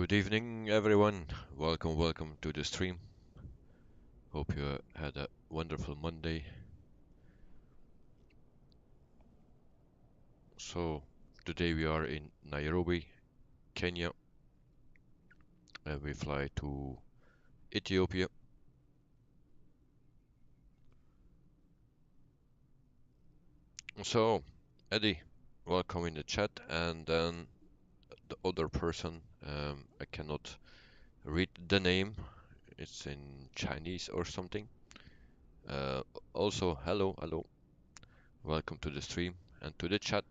Good evening, everyone. Welcome to the stream. Hope you had a wonderful Monday. So, today we are in Nairobi, Kenya, and we fly to Ethiopia. So, Eddie, welcome in the chat, and then the other person, I cannot read the name, it's in Chinese or something. Uh, Also, hello, welcome to the stream and to the chat.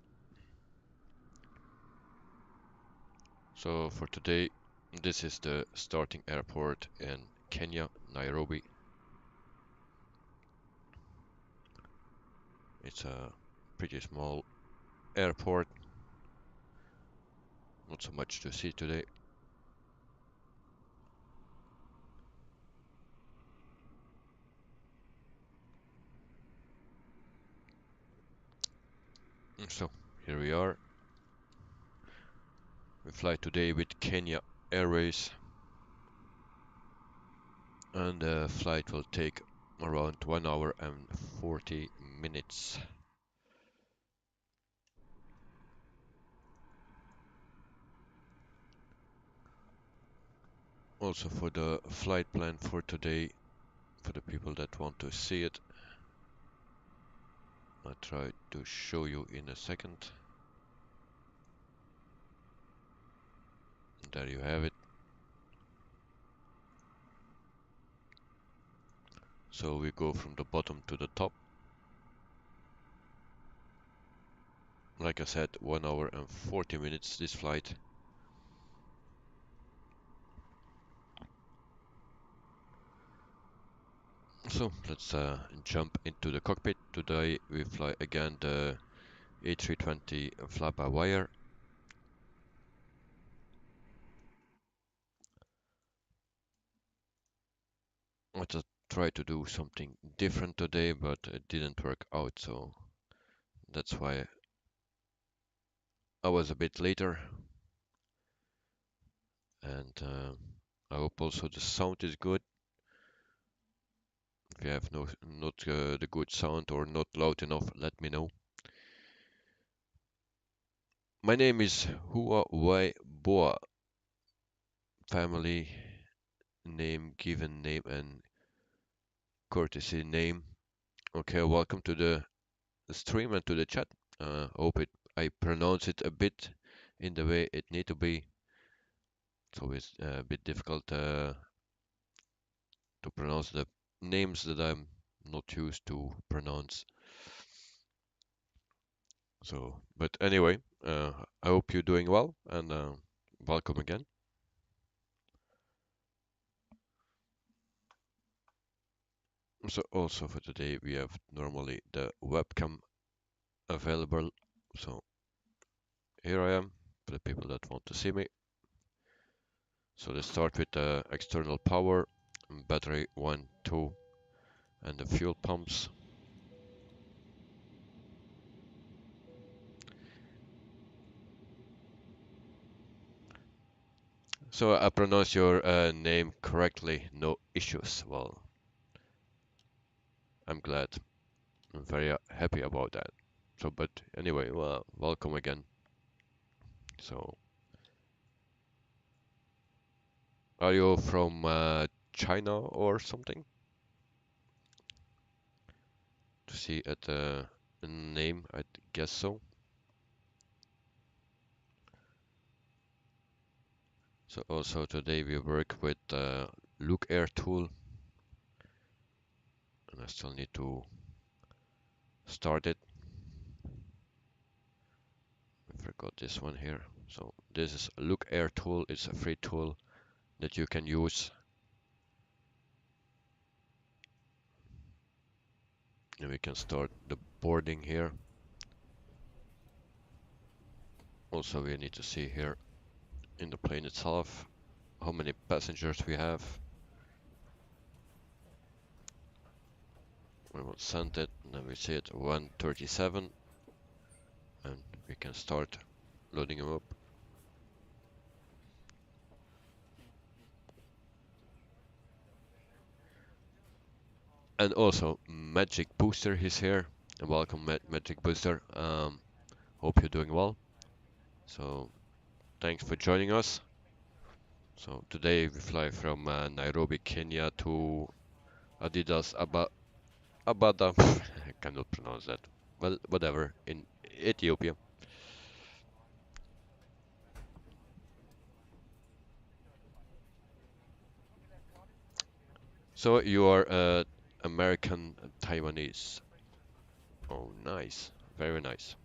So for today, this is the starting airport in Kenya, Nairobi. It's a pretty small airport, not so much to see today. So here we are. We fly today with Kenya Airways, and the flight will take around 1 hour and 40 minutes. Also for the flight plan for today, for the people that want to see it, I'll try to show you in a second. There you have it. So we go from the bottom to the top. Like I said, 1 hour and 40 minutes this flight. So let's jump into the cockpit. Today we fly again the A320 fly-by-wire. I just tried to do something different today, but it didn't work out, so that's why I was a bit later. And I hope also the sound is good. If you have not the good sound or not loud enough, let me know. My name is Hua Wai Boa. Family name, given name, and courtesy name. Okay, welcome to the stream and to the chat. Hope I pronounce it a bit in the way it need to be. It's always a bit difficult to pronounce the names that I'm not used to pronounce. So, but anyway, I hope you're doing well, and welcome again. So also for today we have normally the webcam available. So here I am for the people that want to see me. So let's start with the external power, battery 1, 2, and the fuel pumps. So I pronounced your name correctly, no issues. Well, I'm glad. I'm very happy about that. So, but anyway, well, welcome again. So, are you from China or something? To see at the name, I guess so. So also today we work with Look Air tool, and I still need to start it. I forgot this one here. So this is Look Air tool. It's a free tool that you can use. And we can start the boarding here. Also we need to see here in the plane itself how many passengers we have. We will send it, and then we see it 137, and we can start loading them up. And also Magic Booster is here. Welcome Magic Booster. Hope you're doing well. So thanks for joining us. So today we fly from Nairobi, Kenya to Addis Ababa. I cannot pronounce that. Well, whatever, in Ethiopia. So you are American Taiwanese. Oh, nice. Very nice.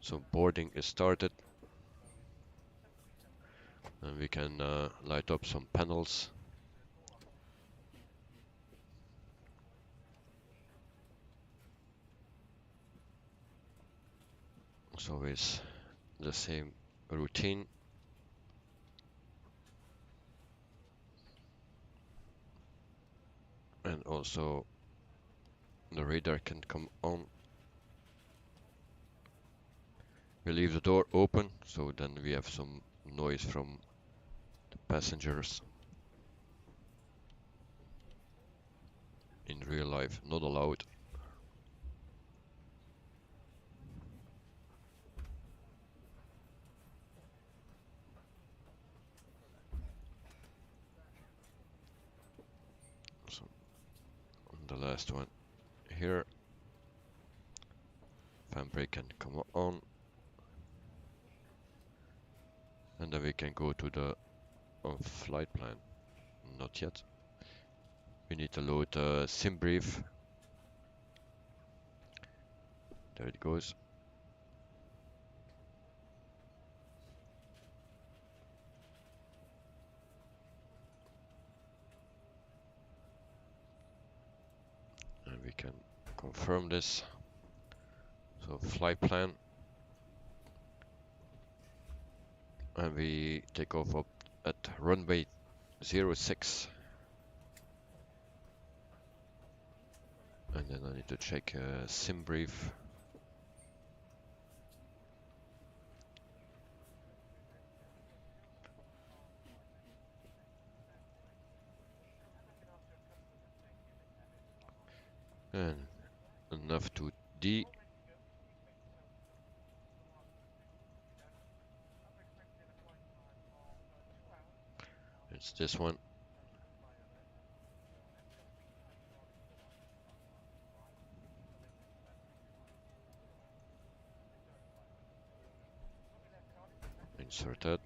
So boarding is started. And we can light up some panels. So it's the same routine. And also the radar can come on. We leave the door open, so then we have some noise from the passengers. In real life, not allowed. So the last one here. Fan brake can come on. And then we can go to the flight plan. Not yet. We need to load sim brief. There it goes. And we can confirm this. So flight plan. And we take off up at runway 06. And then I need to check sim brief. And enough to D. It's this one. Insert that.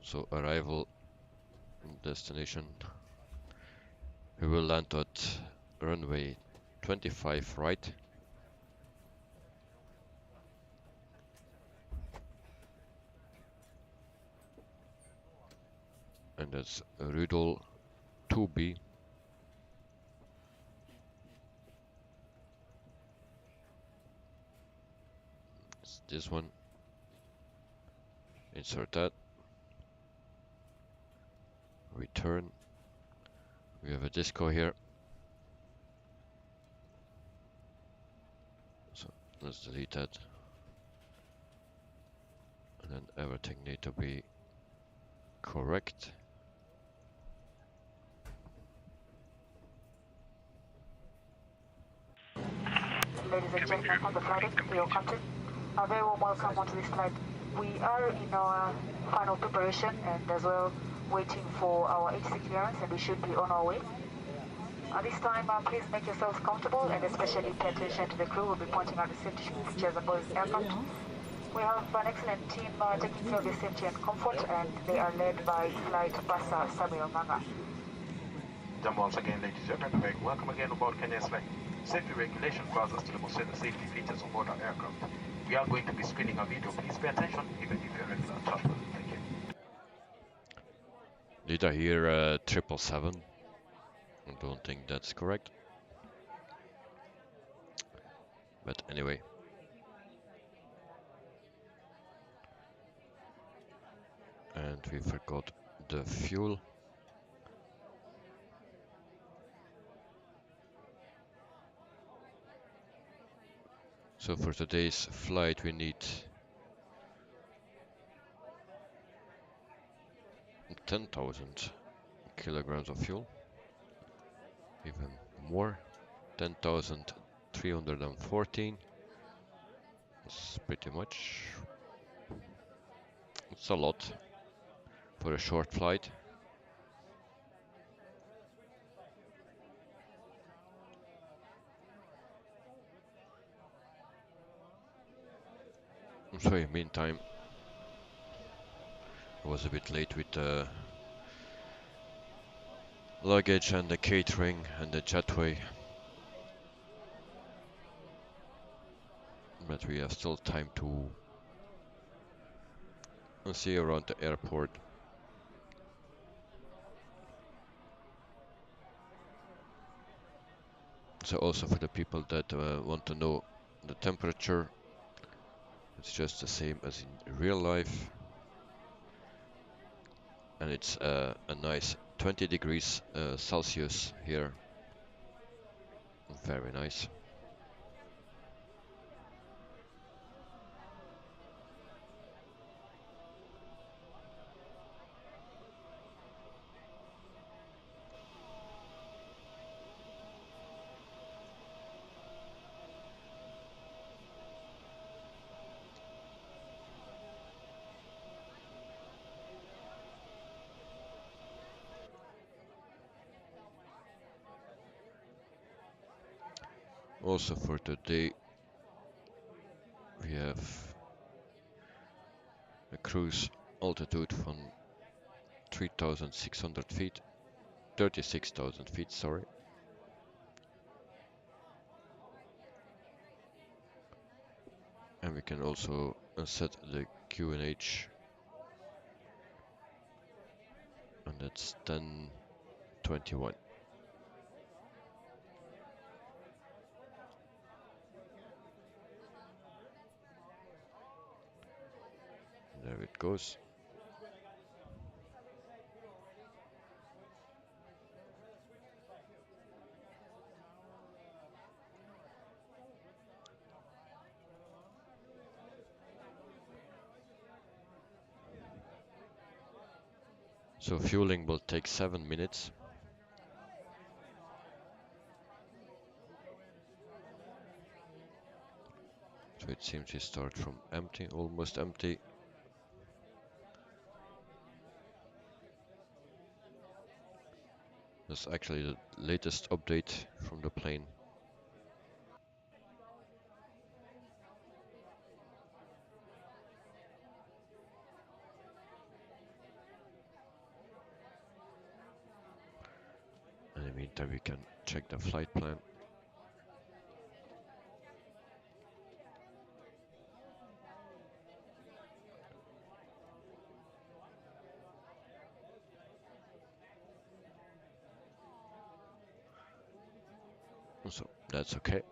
So arrival destination. We will land at runway 25 right. And that's Rudol 2B. It's this one. Insert that. Return. We have a disco here. So let's delete that. And then everything need to be correct. Ladies and gentlemen, on the flight deck, your captain. A very warm welcome onto this flight. We are in our final preparation and as well waiting for our HC clearance, and we should be on our way. At this time, please make yourselves comfortable and especially pay attention to the crew. We'll be pointing out the safety features aboard this aircraft. We have an excellent team taking care of your safety and comfort, and they are led by Flight Bursar Samuel Manga. Once again, ladies and gentlemen, welcome again aboard Kenya's flight. Safety regulation allows us to demonstrate the safety features on board our aircraft. We are going to be screening a video. Please pay attention, even if you're a regular traveler. Thank you. Did I hear 777? I don't think that's correct. But anyway. And we forgot the fuel. So for today's flight we need 10,000 kilograms of fuel, even more. 10,314. That's pretty much. It's a lot for a short flight. So in the meantime, I was a bit late with the luggage and the catering and the jetway, but we have still time to see around the airport. So also for the people that want to know the temperature, it's just the same as in real life, and it's a nice 20 degrees Celsius here. Very nice. Also for today, we have a cruise altitude from 3,600 feet, 36,000 feet, sorry. And we can also set the QNH, and that's 1021. There it goes. So fueling will take 7 minutes. So it seems to start from empty, almost empty. That's actually the latest update from the plane. In the meantime, we can check the flight plan. So that's okay.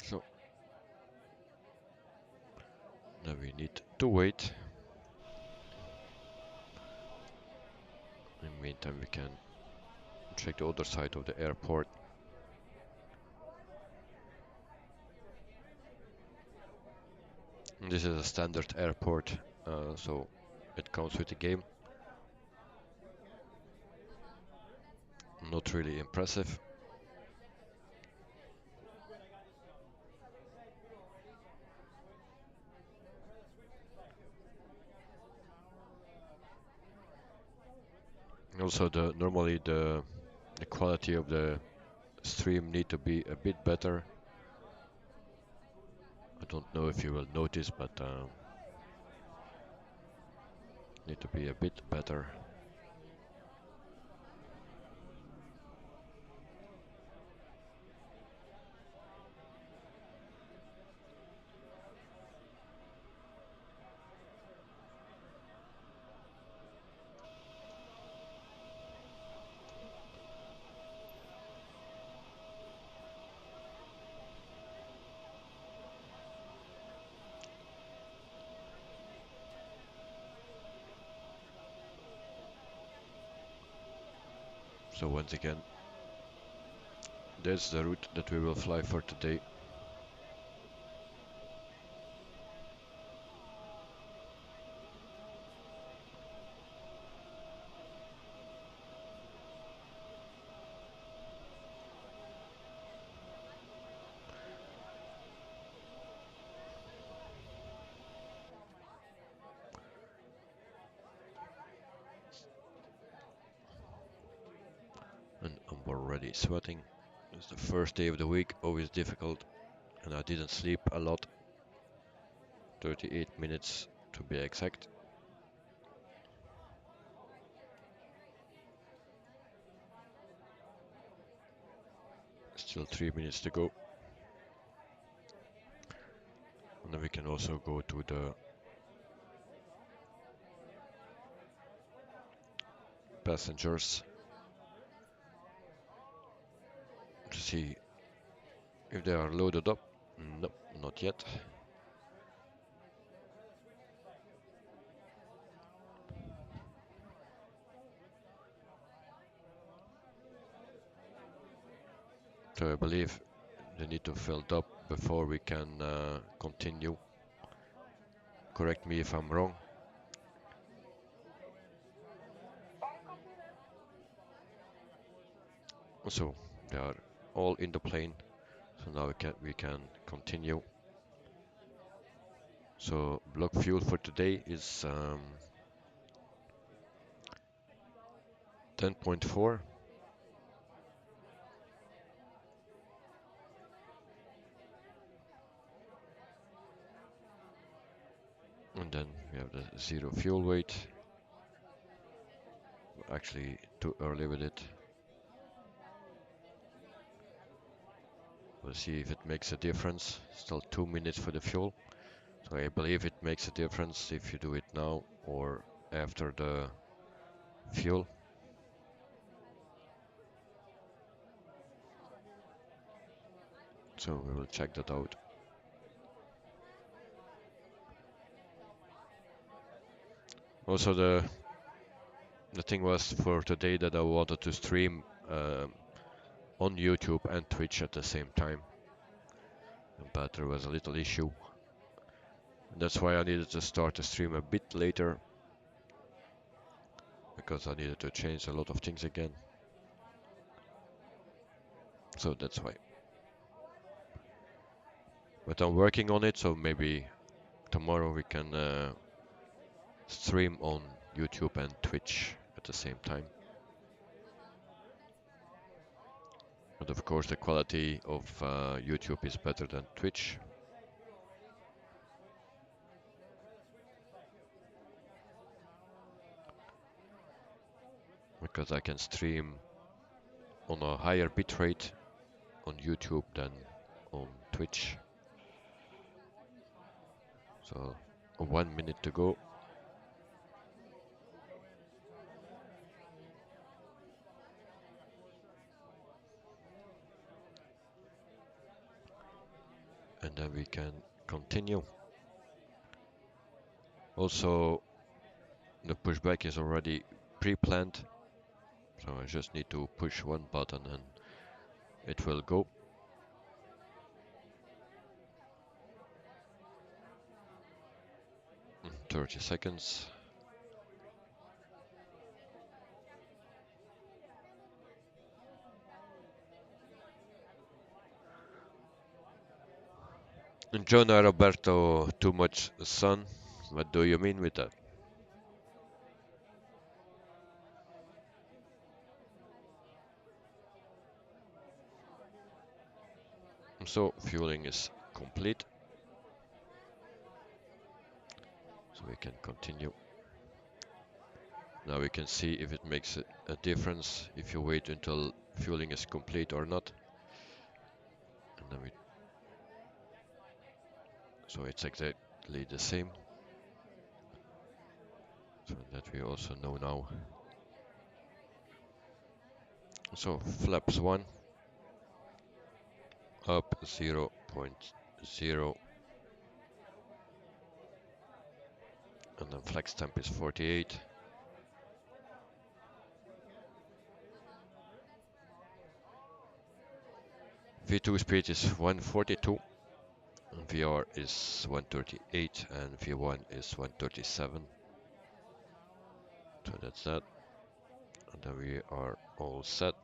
So now we need to wait. In the meantime, we can check the other side of the airport. This is a standard airport, so it comes with the game. Not really impressive. Also, normally the quality of the stream need to be a bit better. I don't know if you will notice, but need to be a bit better. So once again, that's the route that we will fly for today. And I'm already sweating. It's the first day of the week, always difficult, and I didn't sleep a lot. 38 minutes to be exact. Still 3 minutes to go. And then we can also go to the passengers to see if they are loaded up. Nope, not yet. So I believe they need to fill it up before we can continue. Correct me if I'm wrong. So they are all in the plane. So now we can continue. So block fuel for today is 10.4. And then we have the zero fuel weight. Actually too early with it. We'll see if it makes a difference. Still 2 minutes for the fuel. So I believe it makes a difference if you do it now or after the fuel. So we will check that out. Also the thing was for today that I wanted to stream on YouTube and Twitch at the same time. But there was a little issue. And that's why I needed to start the stream a bit later. Because I needed to change a lot of things again. So that's why. But I'm working on it, so maybe tomorrow we can stream on YouTube and Twitch at the same time. But of course the quality of YouTube is better than Twitch. Because I can stream on a higher bitrate on YouTube than on Twitch. So 1 minute to go. And then we can continue. Also, the pushback is already pre-planned, so I just need to push one button and it will go. 30 seconds. John Roberto, too much sun. What do you mean with that? So fueling is complete. So we can continue. Now we can see if it makes a difference if you wait until fueling is complete or not. And then so it's exactly the same. So that we also know now. So flaps 1 up 0.0 and then flex temp is 48. V2 speed is 142, VR is 138, and V1 is 137. So that's that. And then we are all set.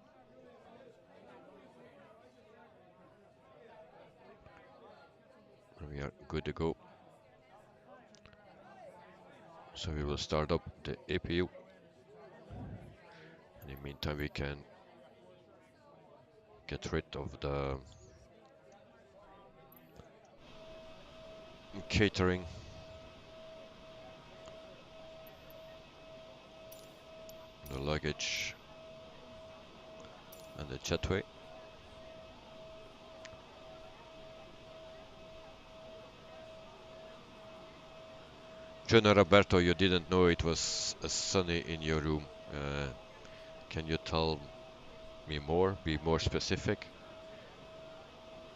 And we are good to go. So we will start up the APU. In the meantime, we can get rid of the catering, the luggage, and the jetway. Jonah Roberto, you didn't know it was sunny in your room. Can you tell me more? Be more specific?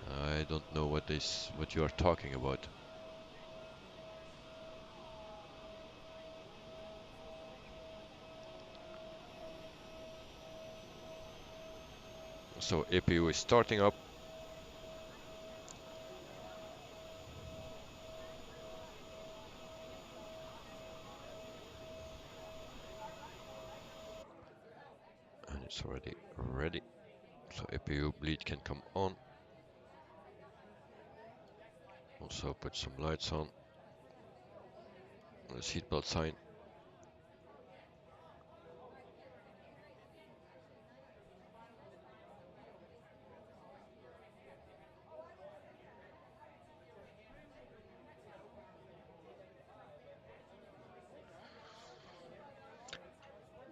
I don't know what you are talking about. So APU is starting up. And it's already ready. So APU bleed can come on. Also put some lights on. The seatbelt sign.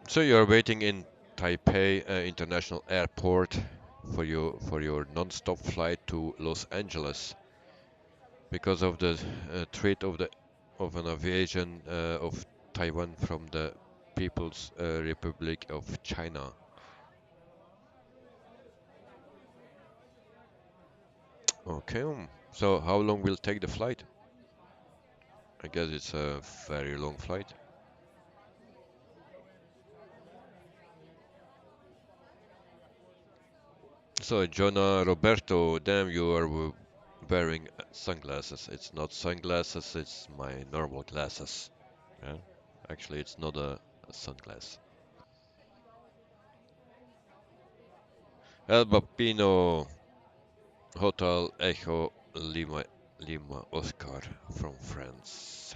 So you're waiting in Taipei International Airport for your non-stop flight to Los Angeles because of the threat of an invasion of Taiwan from the People's Republic of China. Okay, so how long will take the flight? I guess it's a very long flight. So Jonah Roberto, damn, you are wearing sunglasses. It's not sunglasses, it's my normal glasses. Yeah, actually it's not a sunglass. El Bambino Hotel Echo Lima Oscar from France.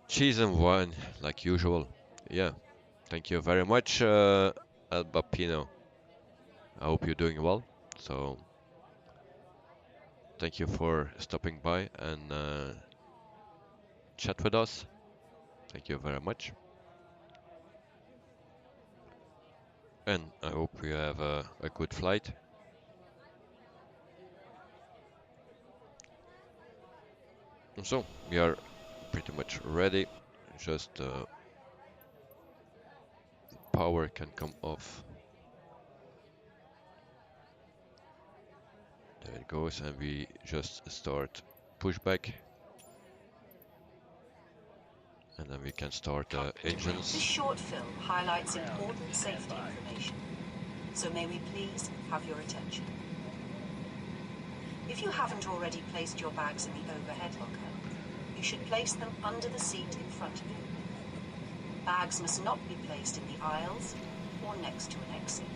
Cheese and wine, like usual. Yeah, thank you very much, El Bambino. I hope you're doing well. So, thank you for stopping by and chat with us. Thank you very much. And I hope you have a good flight. So, we are pretty much ready. Just power can come off. There it goes, and we just start pushback. And then we can start the engines. This short film highlights important safety information, so may we please have your attention. If you haven't already placed your bags in the overhead locker, you should place them under the seat in front of you. Bags must not be placed in the aisles or next to an exit.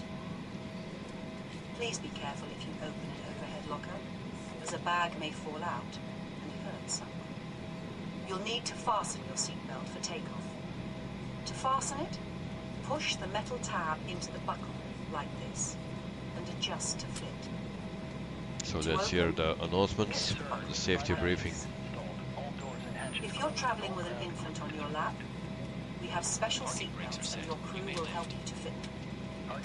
Please be careful if you open an overhead locker, as a bag may fall out and hurt someone. You'll need to fasten your seatbelt for takeoff. To fasten it, push the metal tab into the buckle like this and adjust to fit. So let's hear the announcements, the safety briefing. If you're traveling with an infant on your lap, we have special seatbelts and your crew will help you to fit them.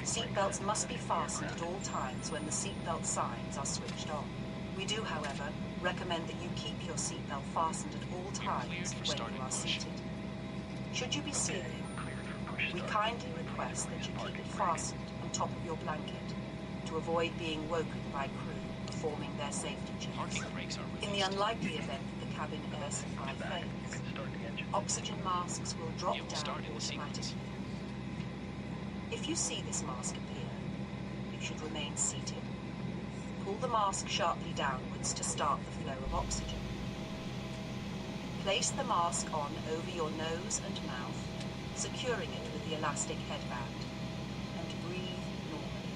Seatbelts must be fastened at all times when the seatbelt signs are switched on. We do, however, recommend that you keep your seatbelt fastened at all times when you are seated. Should you be sleeping, we kindly request that you keep it fastened on top of your blanket to avoid being woken by crew performing their safety checks. In the unlikely event that the cabin air supply fails, oxygen masks will drop down automatically. If you see this mask appear, should remain seated. Pull the mask sharply downwards to start the flow of oxygen. Place the mask on over your nose and mouth, securing it with the elastic headband, and breathe normally.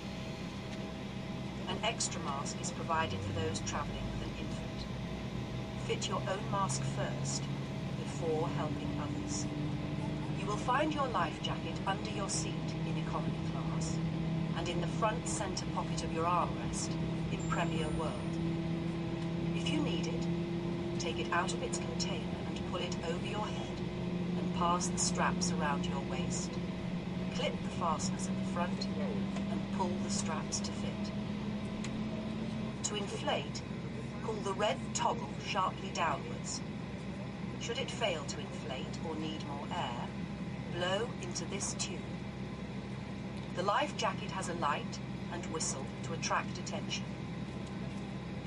An extra mask is provided for those travelling with an infant. Fit your own mask first, before helping others. You will find your life jacket under your seat in economy class, and in the front centre pocket of your armrest in Premier World. If you need it, take it out of its container and pull it over your head and pass the straps around your waist. Clip the fasteners at the front and pull the straps to fit. To inflate, pull the red toggle sharply downwards. Should it fail to inflate or need more air, blow into this tube. The life jacket has a light and whistle to attract attention.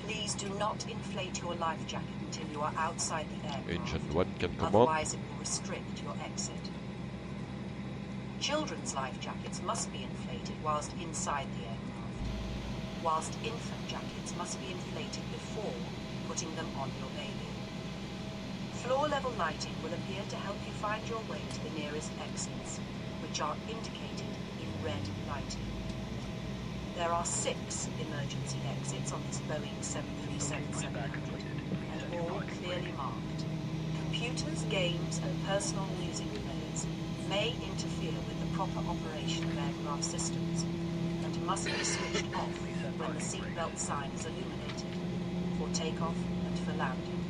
Please do not inflate your life jacket until you are outside the aircraft. Ancient one can come on. Otherwise it will restrict your exit. Children's life jackets must be inflated whilst inside the aircraft, whilst infant jackets must be inflated before putting them on your baby. Floor-level lighting will appear to help you find your way to the nearest exits, which are indicated in red lighting. There are 6 emergency exits on this Boeing 737-700, and all clearly marked. Computers, games, and personal music players may interfere with the proper operation of aircraft systems, and must be switched off when the seatbelt sign is illuminated, for takeoff and for landing.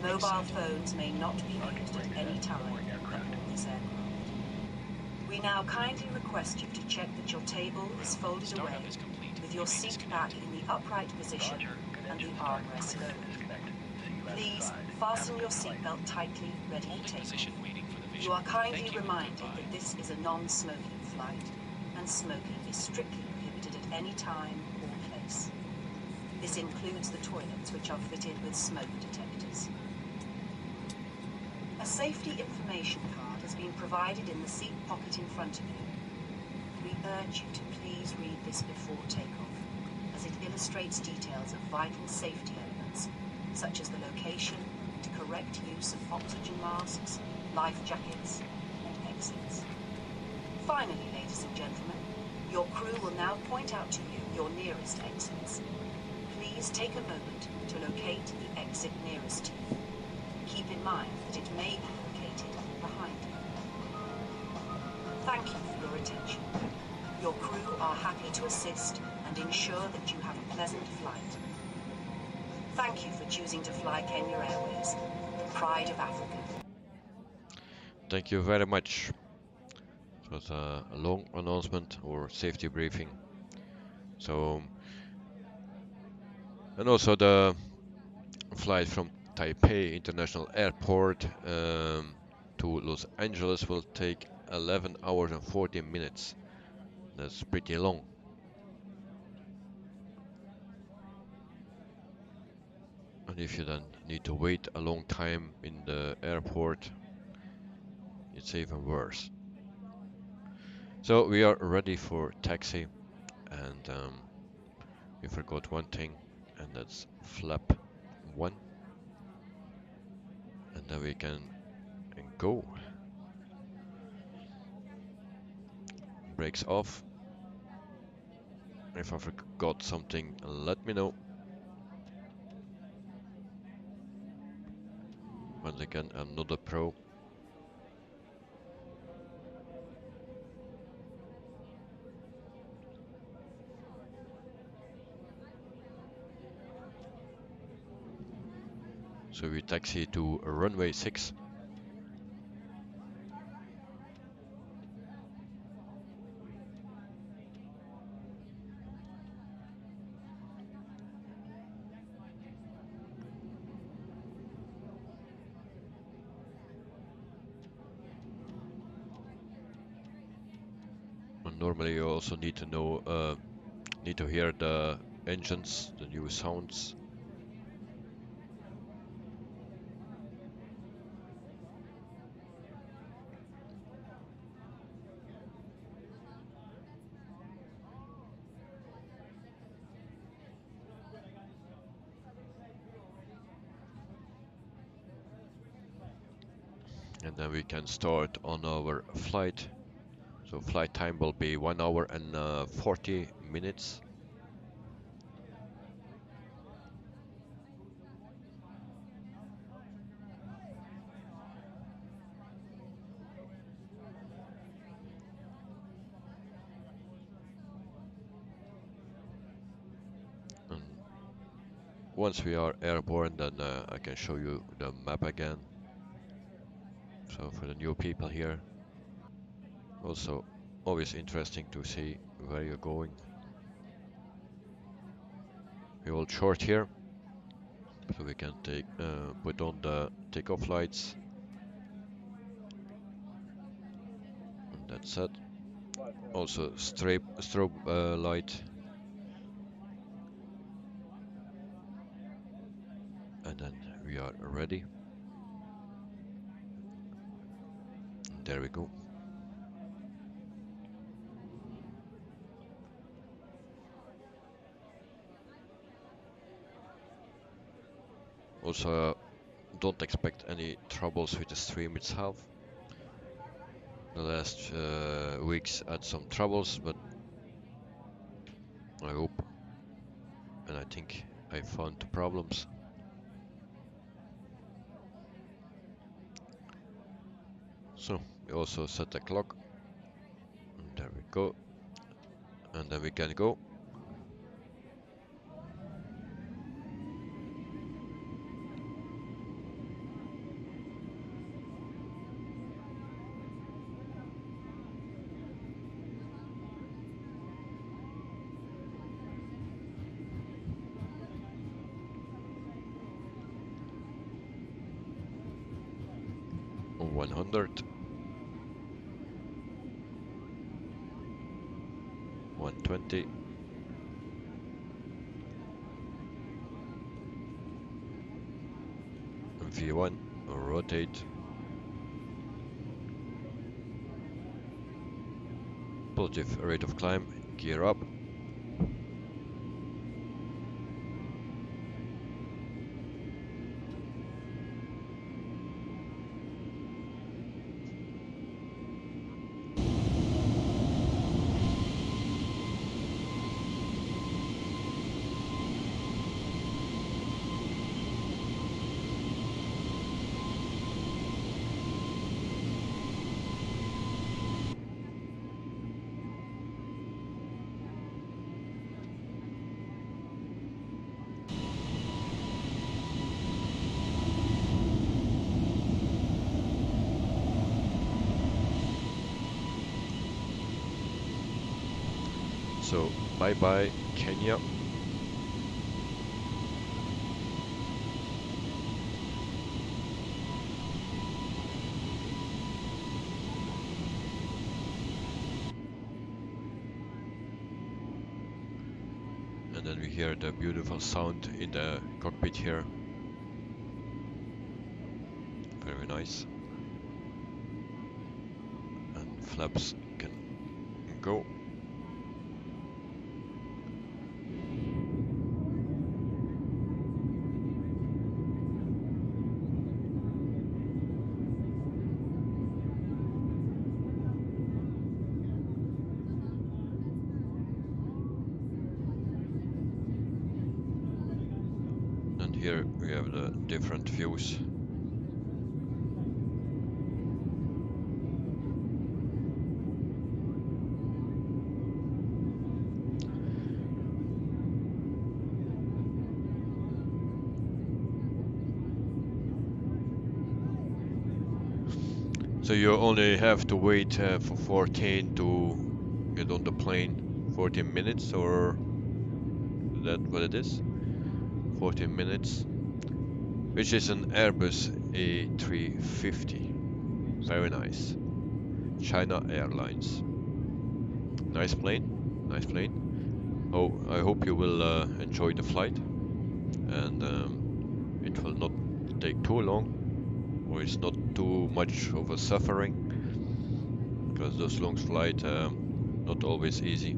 Mobile phones may not be used at any time aboard this aircraft. We now kindly request you to check that your table is folded away, with your seat back in the upright position and the armrest lowered. Please fasten your seatbelt tightly, ready for takeoff. You are kindly reminded that this is a non-smoking flight, and smoking is strictly prohibited at any time or place. This includes the toilets, which are fitted with smoke detectors. A safety information card has been provided in the seat pocket in front of you. We urge you to please read this before takeoff, as it illustrates details of vital safety elements, such as the location and correct use of oxygen masks, life jackets, and exits. Finally, ladies and gentlemen, your crew will now point out to you your nearest exits. Please take a moment to locate the exit nearest to you. Keep in mind that it may be located behind you. Thank you for your attention. Your crew are happy to assist and ensure that you have a pleasant flight. Thank you for choosing to fly Kenya Airways, the pride of Africa. Thank you very much. It was a long announcement or safety briefing. So, and also the flight from Taipei International Airport to Los Angeles will take 11 hours and 40 minutes. That's pretty long. And if you then need to wait a long time in the airport, it's even worse. So we are ready for taxi, and we forgot one thing, and that's flap 1, and then we can go. Brakes off. If I forgot something, let me know. Once again, I'm not a pro. So we taxi to runway 6. And normally you also need to know, need to hear the engines, the new sounds. and then we can start on our flight. So flight time will be 1 hour and 40 minutes. And once we are airborne, then I can show you the map again. So for the new people here, also always interesting to see where you're going. We hold short here, so we can take put on the takeoff lights, and that's it. Also strobe light, and then we are ready. And there we go. Also, don't expect any troubles with the stream itself. The last weeks had some troubles, but I hope, and I think I found the problems. So we also set the clock, and there we go, and then we can go. On 100, 120, and V1, rotate, positive rate of climb, gear up. So bye bye Kenya. And then we hear the beautiful sound in the cockpit here. Very nice. And flaps can go. And here we have the different views. So you only have to wait for 14 to get on the plane. 14 minutes, or is that what it is? 14 minutes, which is an Airbus A350. Very nice. China Airlines. Nice plane, nice plane. Oh, I hope you will enjoy the flight, and it will not take too long, or it's not too much of a suffering, because those long flights not always easy.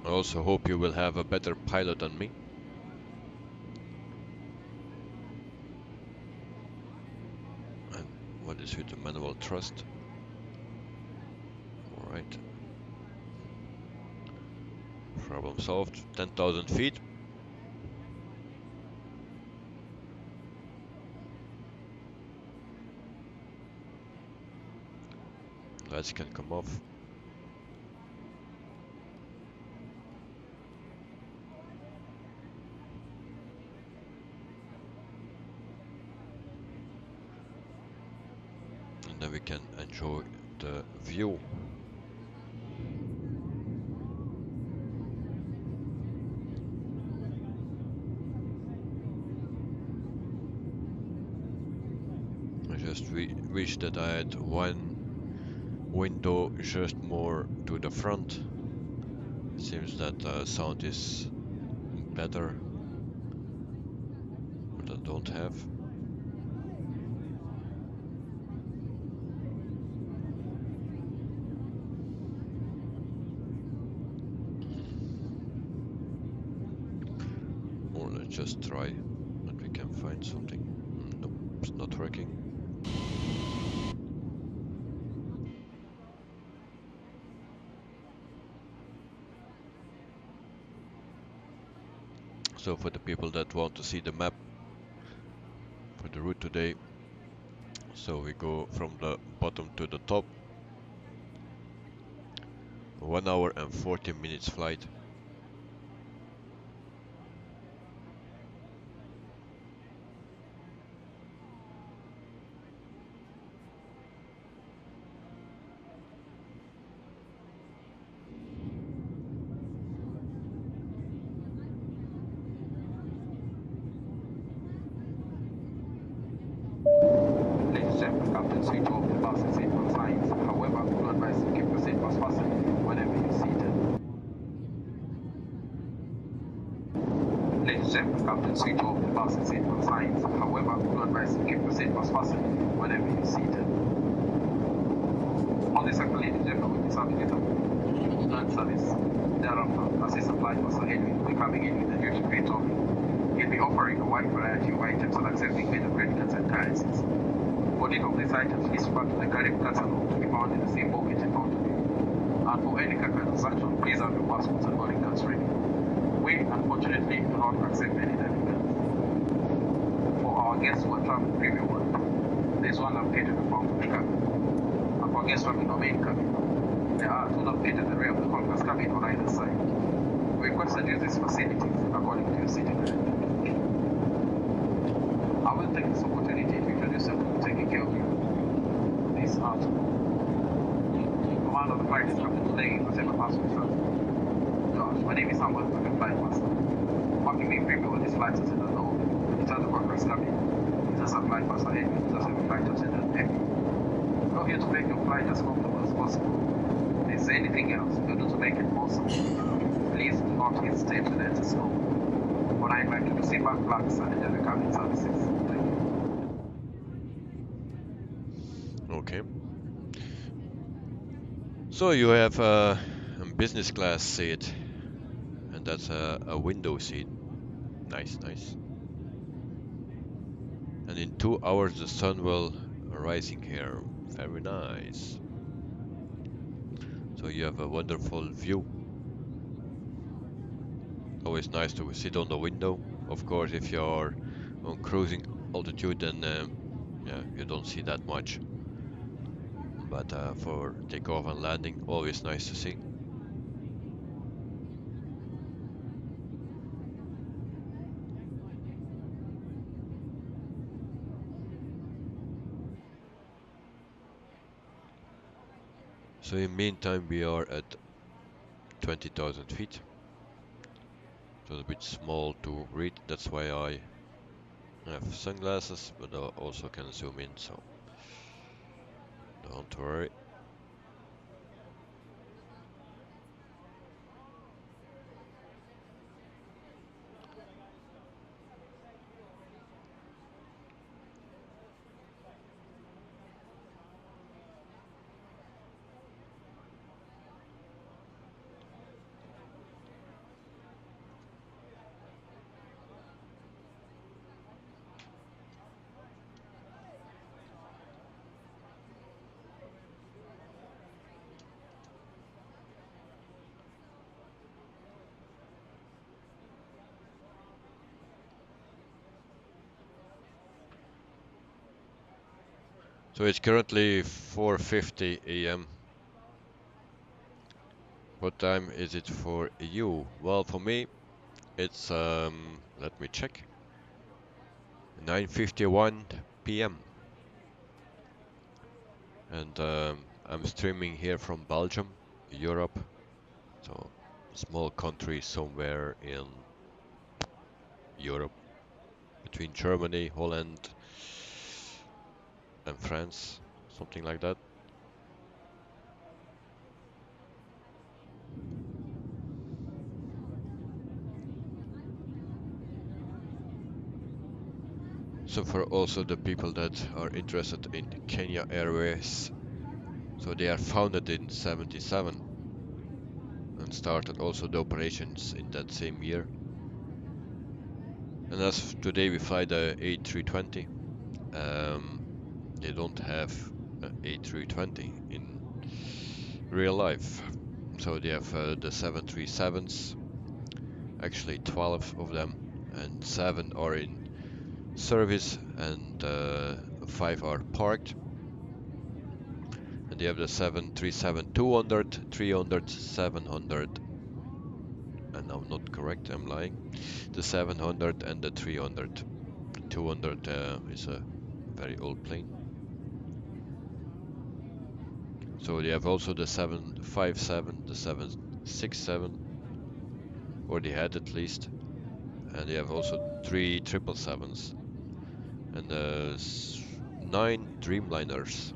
I also hope you will have a better pilot than me. And what is with the manual thrust? Alright. Problem solved. 10,000 feet. Lights can come off. And then we can enjoy the view. I just wish that I had one window just more to the front. It seems that sound is better, but I don't have. Or let's just try that we can find something. Nope, it's not working. So for the people that want to see the map for the route today, so we go from the bottom to the top. 1 hour and 40 minutes flight. Ladies and gentlemen, Captain Suite to open the fasten seatbelt signs. However, do advise to keep the seatbelts fastened whenever you're seated. Ladies and gentlemen, Captain Suite to open the fasten seatbelt signs. However, do advise to keep the seatbelts fastened whenever you're seated. On this second, ladies and gentlemen, we'll be serving it up. Land service. Thereafter, Assistant Flight Master Henry will be coming in with the duty-free token. He'll be offering a wide variety of items and accepting major credit cards and currencies. For detail of these items, please refer to the current catalog to be found in the same pocket in front of you. And for any kind of transaction, please have your passports and boarding cards ready. We, unfortunately, do not accept any debit cards. For our guests who are traveling premium world, there is one located in the front of the cabin. And for guests traveling the main cabin, there are two located at the rear of the conference cabin on either side. We request that use these facilities according to your seating arrangement. I will take this opportunity to introduce them to taking care of you. This Arthur. Command of the flight is Captain Lane, whatever passport first. Josh, my name is Samuel, I'm a flight master. Working me briefly with this flight attendant Lowe. In charge of conference cabin. He's just a flight master Henry, just a flight attendant Henry. We're here to make your flight as comfortable as possible. If there's anything else you can do to make it possible, please do not hesitate to let us know. But I invite you to sit back, relax, and enjoy the cabin services. Thank you. Okay. So you have a business class seat, and that's a window seat. Nice, nice. And in 2 hours the sun will rising here. Very nice. So you have a wonderful view. Always nice to sit on the window. Of course, if you're on cruising altitude, then yeah, you don't see that much. But for takeoff and landing, always nice to see. So in meantime, we are at 20,000 feet. So it's a bit small to read. That's why I have sunglasses, but I also can zoom in. So don't worry. So it's currently 4:50 a.m. What time is it for you? Well, for me, it's let me check. 9:51 p.m. And I'm streaming here from Belgium, Europe. So small country somewhere in Europe, between Germany, Holland, and France, something like that. So for also the people that are interested in Kenya Airways, so they are founded in 77 and started also the operations in that same year. And as today we fly the A320, they don't have a A320 in real life. So they have the 737s, actually 12 of them, and 7 are in service and 5 are parked. And they have the 737-200, 300, 700, and I'm not correct, I'm lying. The 700 and the 300. 200 is a very old plane. So they have also the 757, the 767, or they had at least, and they have also 3 777s and 9 Dreamliners.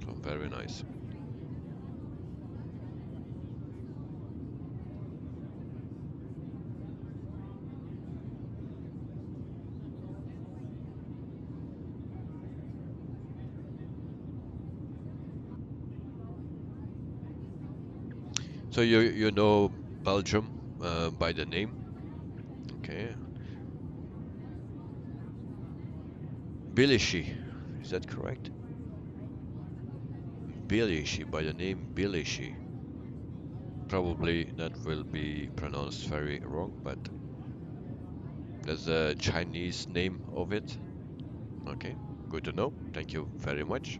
So very nice. So you know Belgium by the name, okay? Bilishi, is that correct? Bilishi, by the name Bilishi. Probably that will be pronounced very wrong, but that's the Chinese name of it. Okay, good to know. Thank you very much.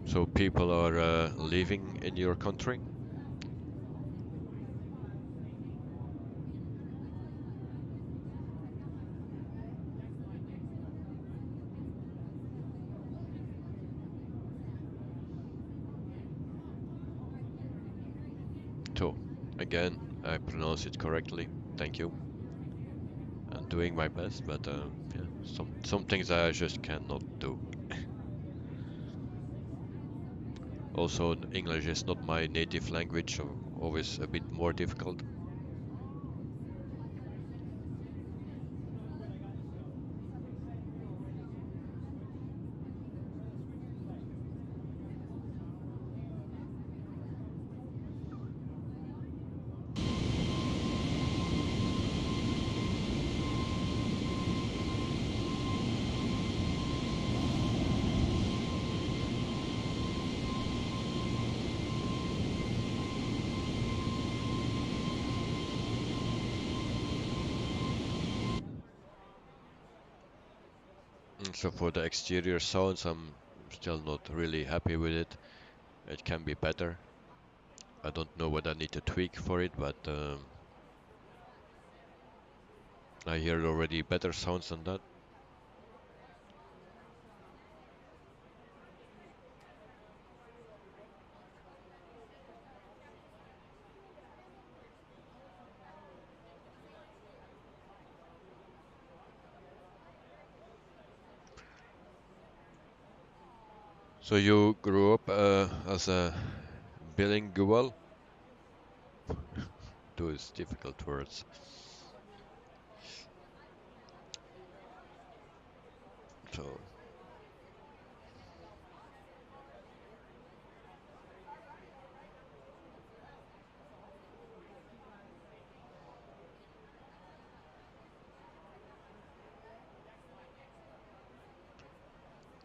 So people are living in your country? So, again, I pronounce it correctly. Thank you. I'm doing my best, but yeah, some things I just cannot do. Also, English is not my native language, so always a bit more difficult. So for the exterior sounds, I'm still not really happy with it. It can be better. I don't know what I need to tweak for it, but I hear already better sounds than that. So you grew up as a bilingual? Those difficult words. So,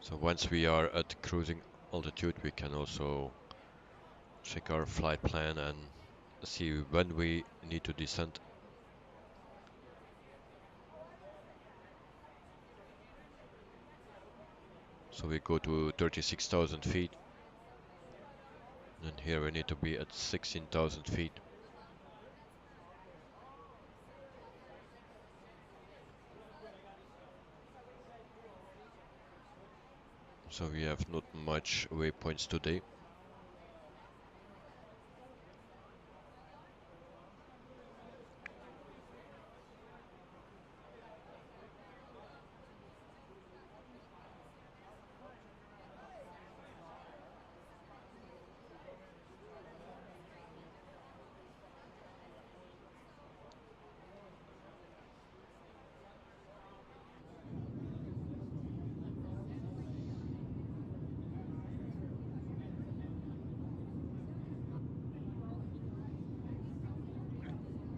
so once we are at cruising altitude, we can also check our flight plan and see when we need to descend. So we go to 36,000 feet, and here we need to be at 16,000 feet. So we have not much waypoints today.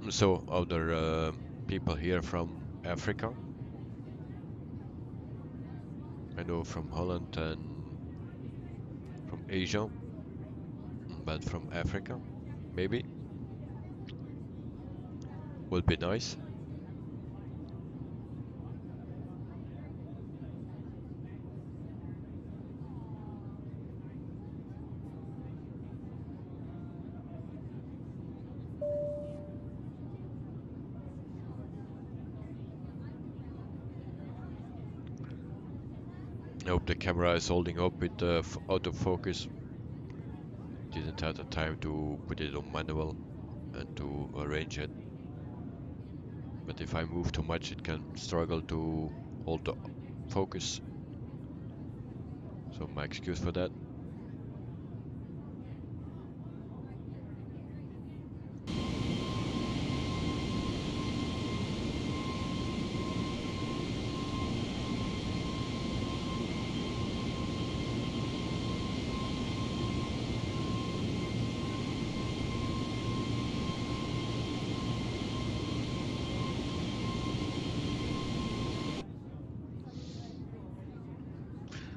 So other people here from Africa, I know from Holland and from Asia, but from Africa, maybe, would be nice. I hope the camera is holding up with the autofocus. Didn't have the time to put it on manual and to arrange it. But if I move too much, it can struggle to hold the focus. So my excuse for that.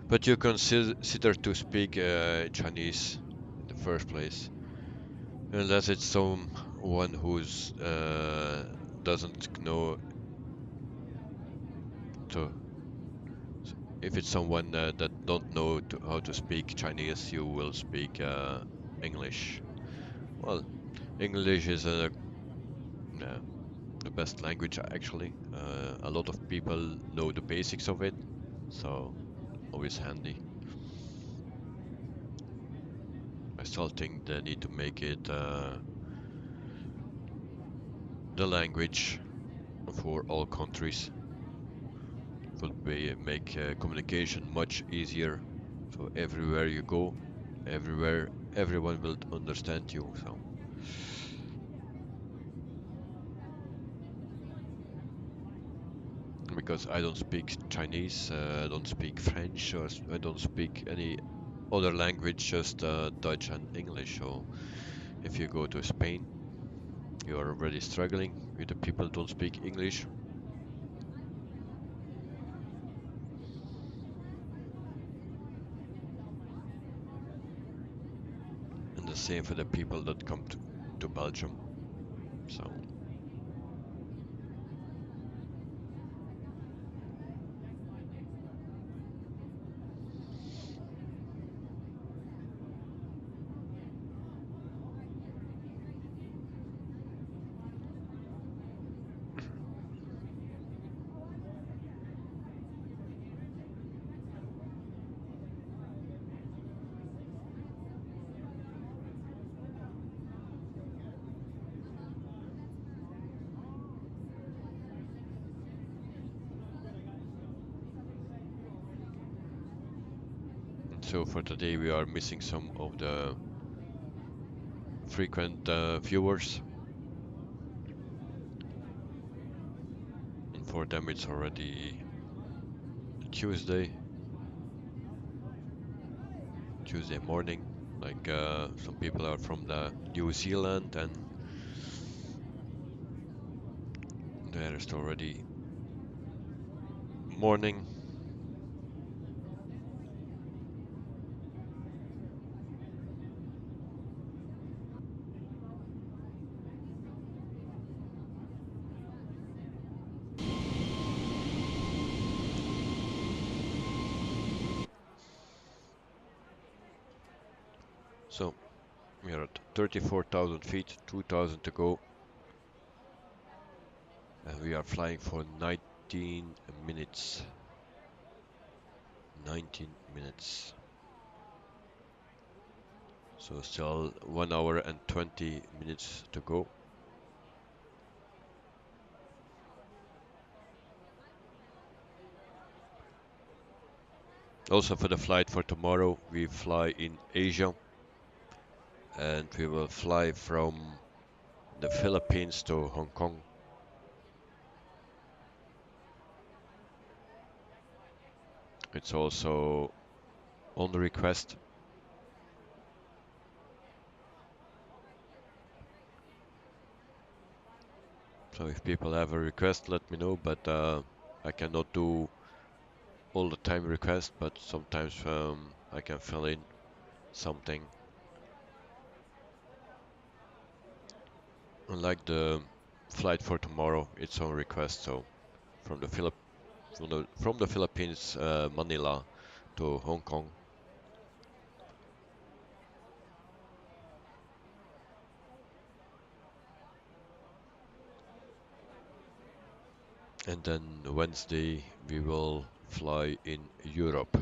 But you consider to speak Chinese in the first place, unless it's someone who's doesn't know to. If it's someone that don't know how to speak Chinese, you will speak English. Well, English is uh, the best language actually. A lot of people know the basics of it, so always handy. I still think they need to make it the language for all countries. It would make communication much easier. So everywhere you go, everyone will understand you. So because I don't speak Chinese, I don't speak French, or I don't speak any other language, just Dutch and English. So if you go to Spain, you are already struggling with the people who don't speak English. And the same for the people that come to Belgium. So so for today we are missing some of the frequent viewers, and for them it's already Tuesday morning. Like some people are from the New Zealand and there is already morning. So we are at 34,000 feet, 2,000 to go, and we are flying for 19 minutes. 19 minutes. So still 1 hour and 20 minutes to go. Also for the flight for tomorrow, we fly in Asia, and we will fly from the Philippines to Hong Kong. It's also on request. So if people have a request, let me know, but I cannot do all the time request, but sometimes I can fill in something. Unlike the flight for tomorrow, it's on request. So from the Philippines, Manila to Hong Kong. And then Wednesday we will fly in Europe.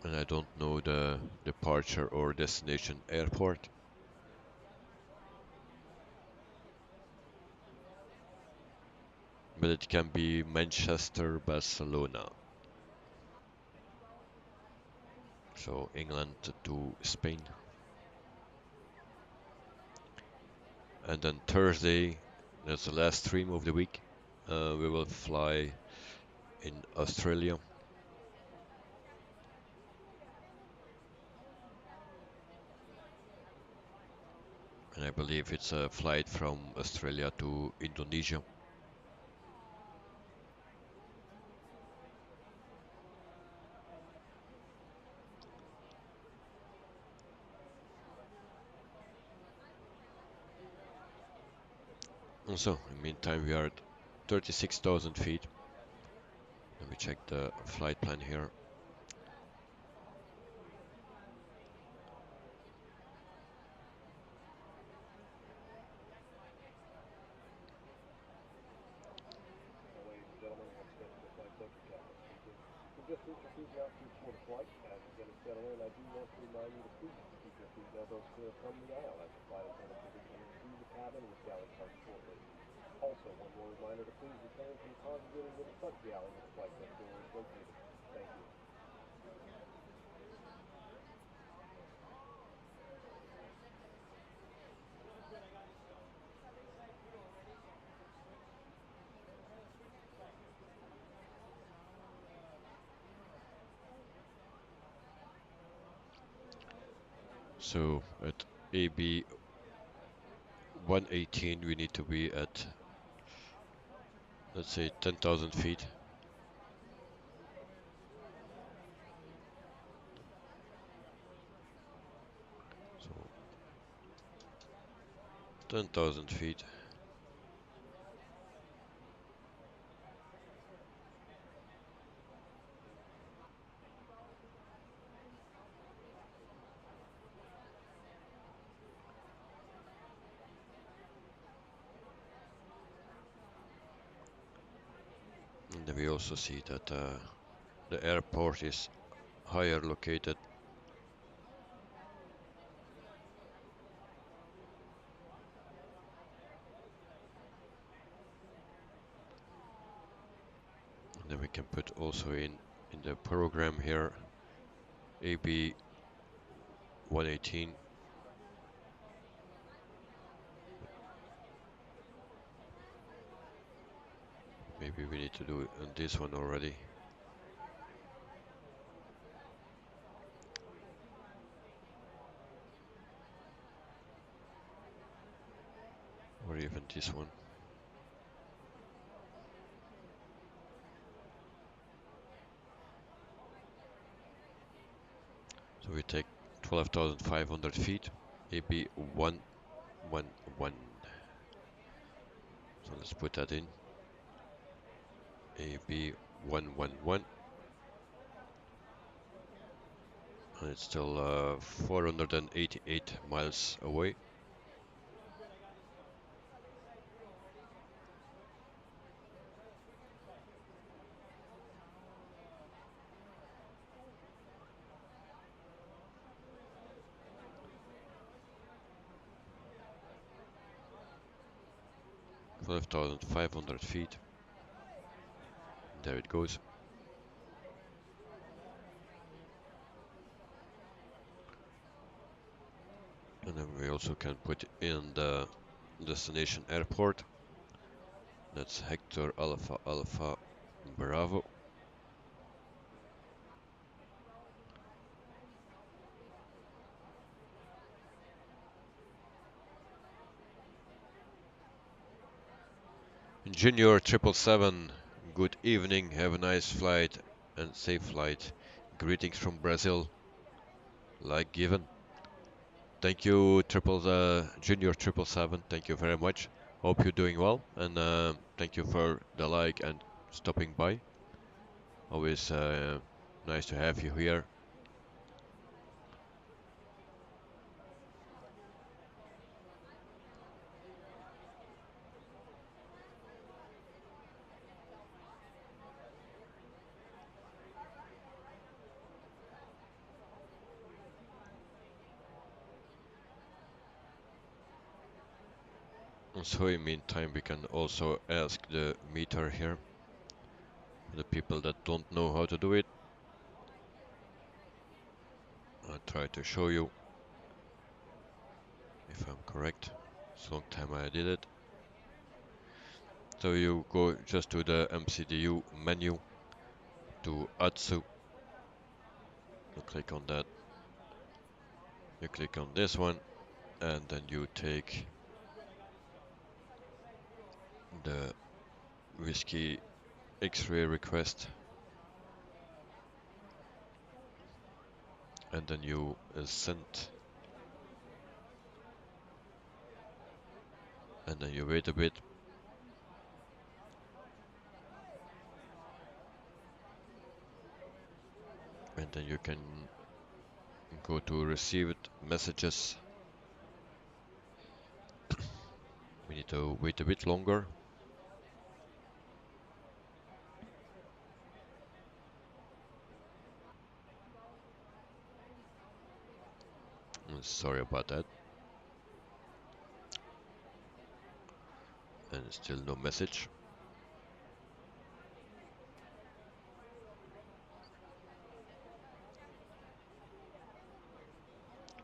And I don't know the departure or destination airport. But it can be Manchester, Barcelona. So England to Spain. And then Thursday, that's the last stream of the week. We will fly in Australia. And I believe it's a flight from Australia to Indonesia. Also, in the meantime, we are at 36,000 feet. Let me check the flight plan here. Just reach your seatbelt for the flight. As you begin to settle in, I do want to remind you to please keep your seat elbows clear from the aisle as the flight attendant will be coming through the cabin with galley cart shortly. Also, one more reminder to please refrain from congregating with the front galley when the flight deck door is located. Thank you. So at AB 118, we need to be at, let's say, 10,000 feet. So 10,000 feet. And then we also see that the airport is higher located. And then we can put also in the program here AB 118. Maybe we need to do it on this one already. Or even this one. So we take 12,500 feet, AB 111. So let's put that in. AB 111. And it's still 488 miles away. $5,500 feet. There it goes. And then we also can put in the destination airport. That's Hector Alpha Alpha Bravo. Junior 777, good evening, have a nice flight and safe flight. Greetings from Brazil. Like given. Thank you, Junior 777. Thank you very much. Hope you're doing well, and thank you for the like and stopping by. Always nice to have you here. So in meantime, we can also ask the meter here. The people that don't know how to do it, I'll try to show you if I'm correct. It's a long time I did it. So you go just to the MCDU menu to ATSU. You click on that. You click on this one, and then you take the Whiskey X-ray request, and then you send, and then you wait a bit. And then you can go to received messages. We need to wait a bit longer. Sorry about that. And still no message.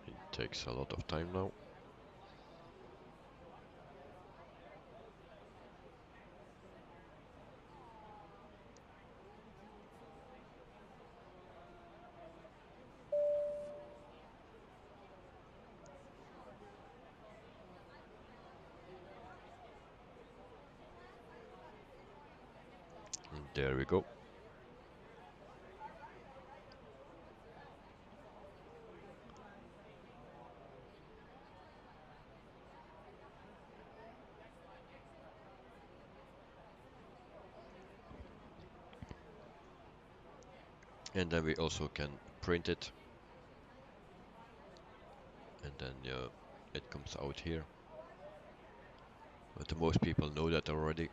It takes a lot of time now. And there we go. And then we also can print it, and then it comes out here. But most people know that already.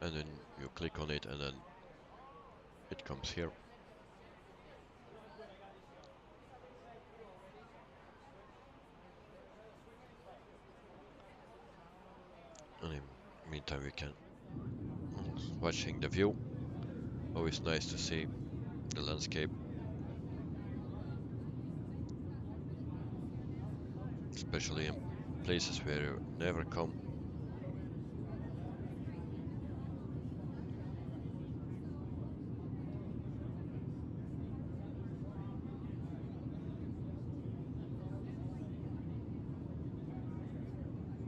And then you click on it, and then it comes here. And in the meantime, we can watching the view. Always nice to see the landscape, especially in places where you never come.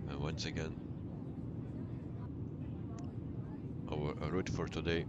And once again, our route for today.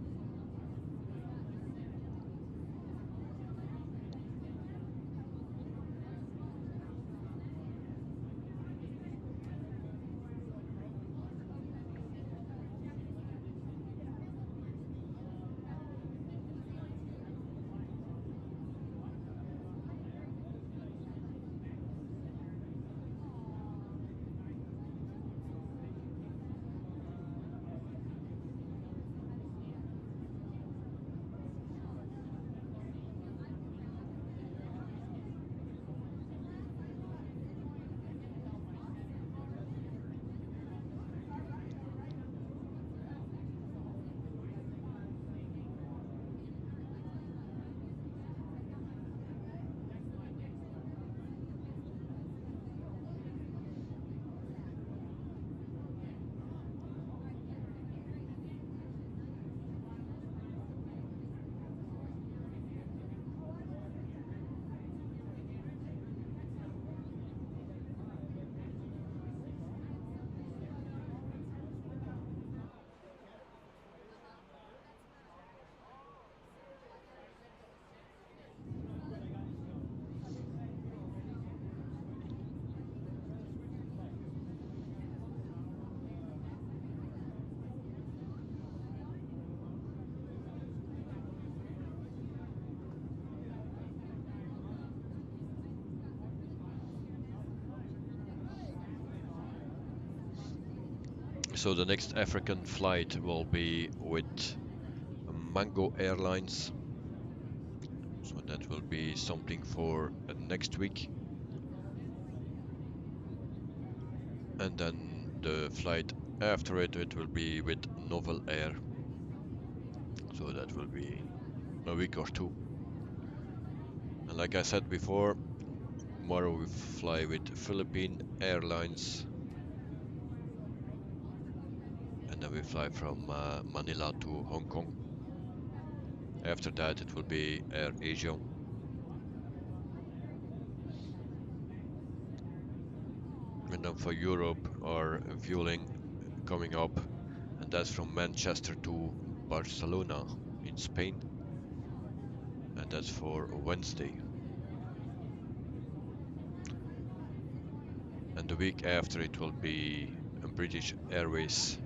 So the next African flight will be with Mango Airlines. So that will be something for next week. And then the flight after it will be with Novel Air. So that will be a week or two. And like I said before, tomorrow we fly with Philippine Airlines. And then we fly from Manila to Hong Kong. After that it will be Air Asia. And then for Europe our Vueling coming up, and that's from Manchester to Barcelona in Spain, and that's for Wednesday. And the week after it will be British Airways,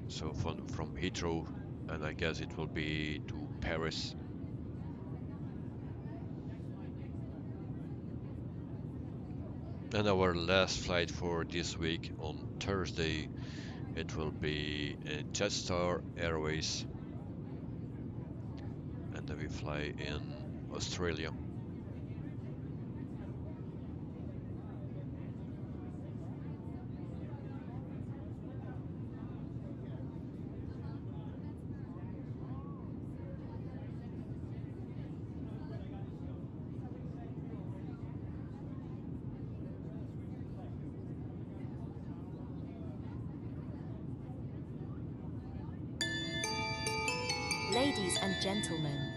so from Heathrow, and I guess it will be to Paris. And our last flight for this week on Thursday, it will be Jetstar Airways, and then we fly in Australia. Ladies and gentlemen,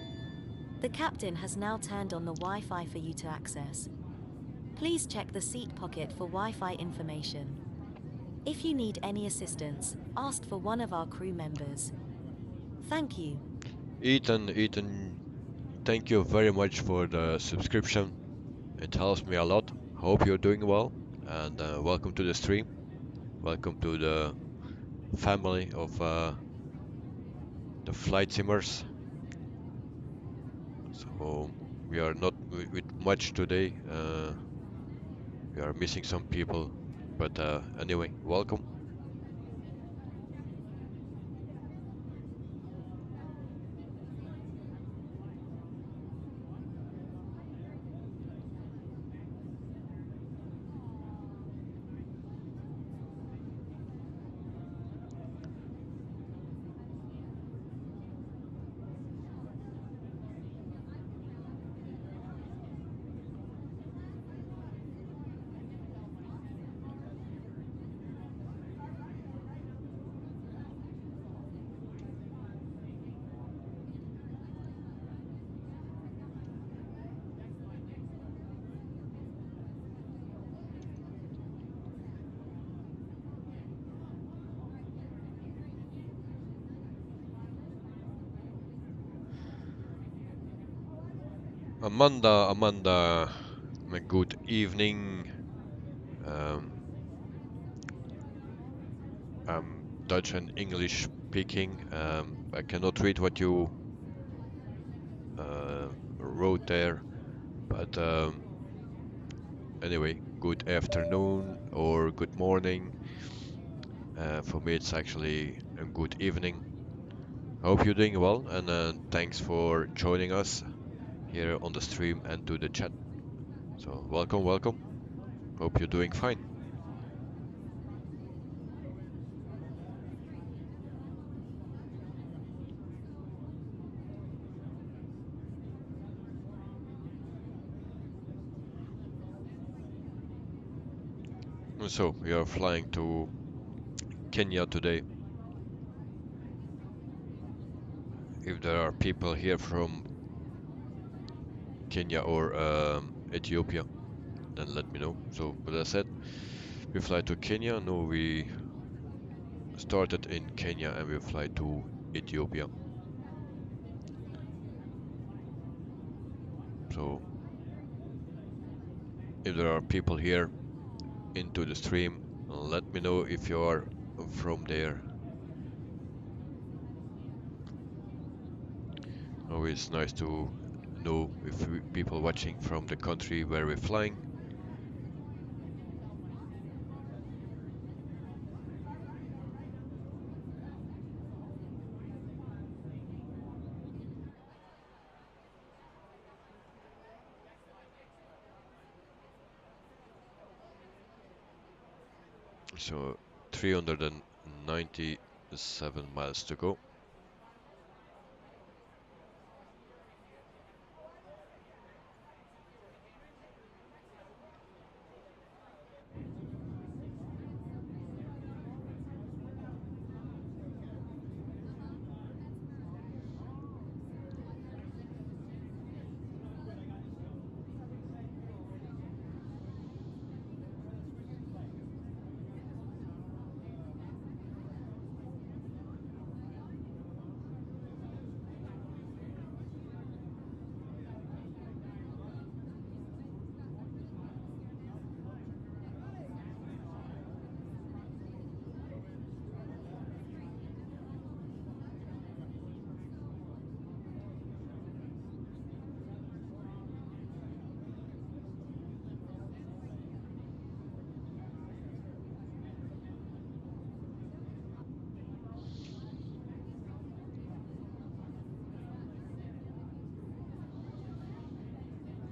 the captain has now turned on the Wi-Fi for you to access. Please check the seat pocket for Wi-Fi information. If you need any assistance, ask for one of our crew members. Thank you. Ethan, thank you very much for the subscription. It helps me a lot. Hope you're doing well, and welcome to the stream. Welcome to the family of the flight simmers. So we are not with much today. We are missing some people, but anyway, welcome. Amanda, good evening. Um, I'm Dutch and English speaking. I cannot read what you wrote there, but anyway, good afternoon or good morning. For me, it's actually a good evening. I hope you're doing well, and thanks for joining us here on the stream and to the chat. So, welcome. Hope you're doing fine. So, we are flying to Kenya today. If there are people here from Kenya or Ethiopia, then let me know. So, but as I said, we fly to Kenya. No, we started in Kenya and we fly to Ethiopia. So, if there are people here into the stream, let me know if you are from there. Always nice to know if people watching from the country where we're flying. So 397 miles to go.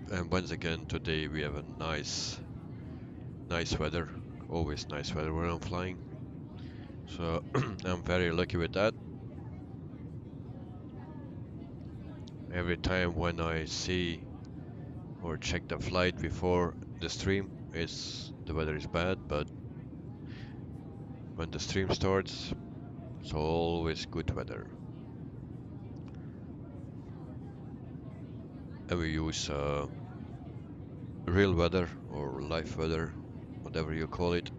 And once again, today we have a nice weather. Always nice weather when I'm flying. So I'm very lucky with that. Every time when I see or check the flight before the stream, the weather is bad, but when the stream starts, it's always good weather. And we use real weather or live weather, whatever you call it.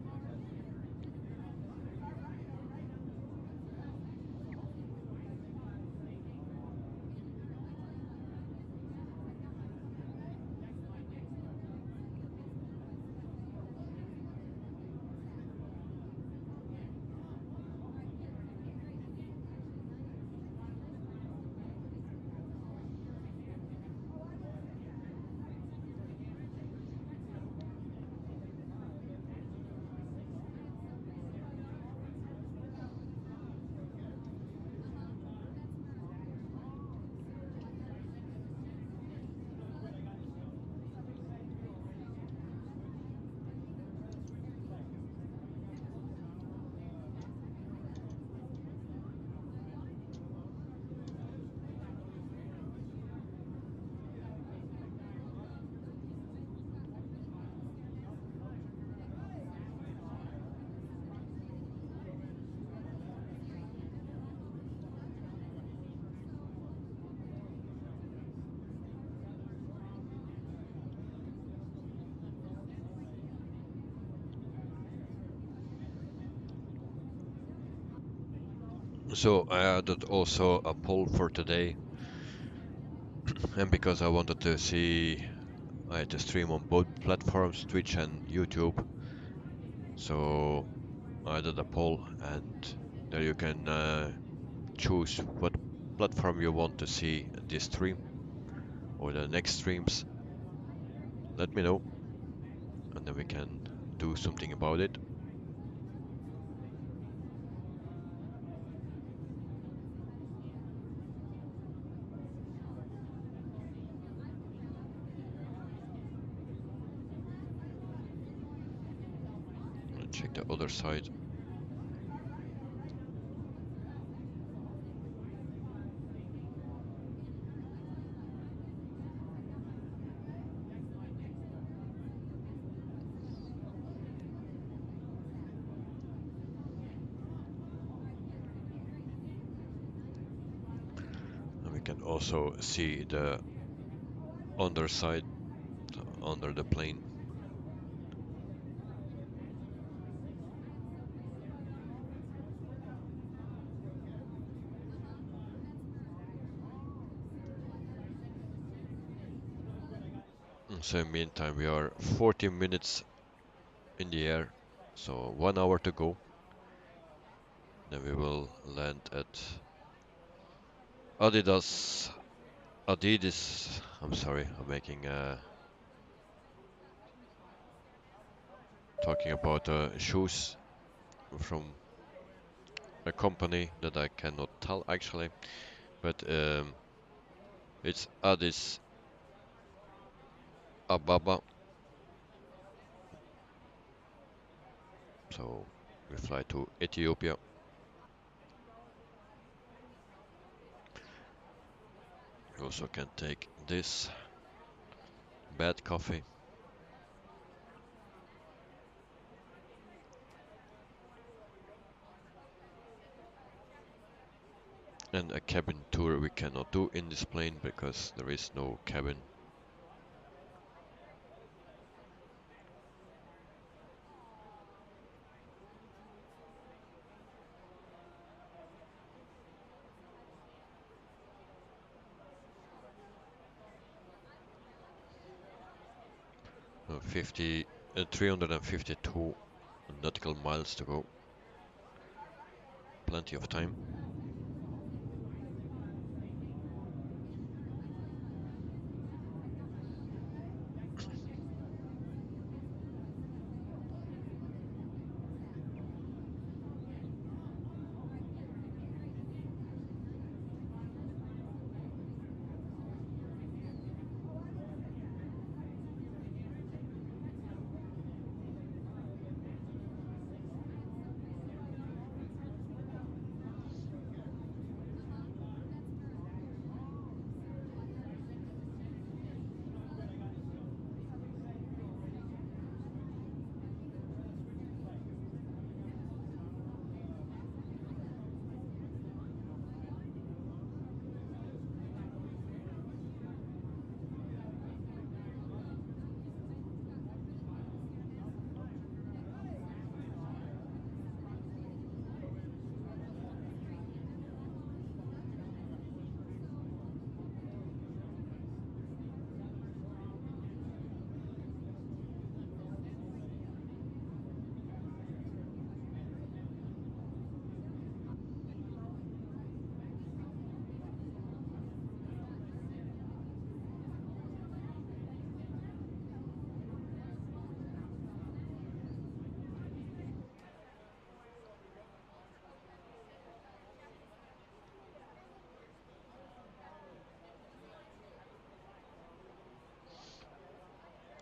So I added also a poll for today, and because I wanted to see I had to stream on both platforms, Twitch and YouTube. So I did a poll, and there you can choose what platform you want to see this stream or the next streams. Let me know, and then we can do something about it. Check the other side. And we can also see the underside under the plane. So in the meantime, we are 40 minutes in the air, so 1 hour to go. Then we will land at Adidas. I'm sorry, I'm making talking about shoes from a company that I cannot tell actually, but it's Addis Ababa. So We fly to Ethiopia. You also can take this bad coffee. And a cabin tour we cannot do in this plane because there is no cabin. Uh, 352 nautical miles to go. Plenty of time.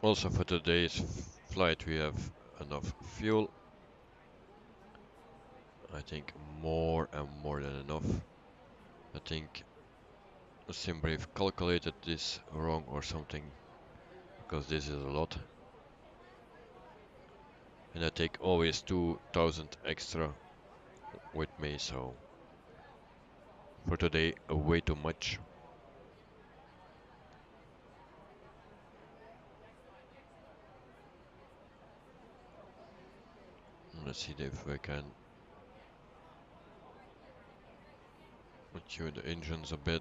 Also for today's flight we have enough fuel. I think more and more than enough. I think SimBrief calculated this wrong or something, because this is a lot. And I take always 2000 extra with me, so for today way too much. Let's see if we can tune the engines a bit.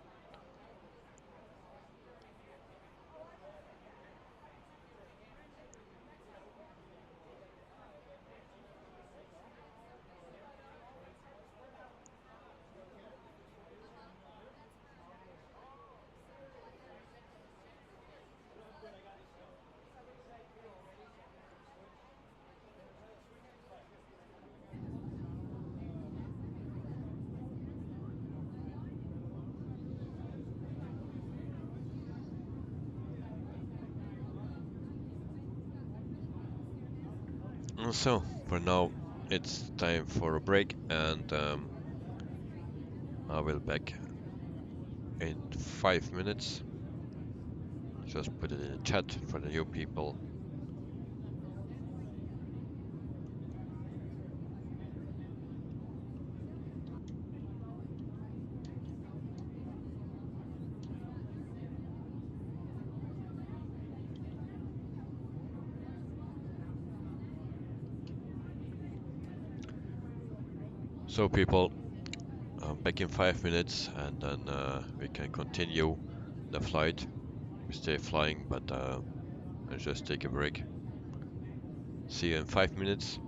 So for now it's time for a break, and I will back in 5 minutes. Just put it in the chat for the new people. So people, back in 5 minutes, and then we can continue the flight. We stay flying, but I'll just take a break. See you in 5 minutes.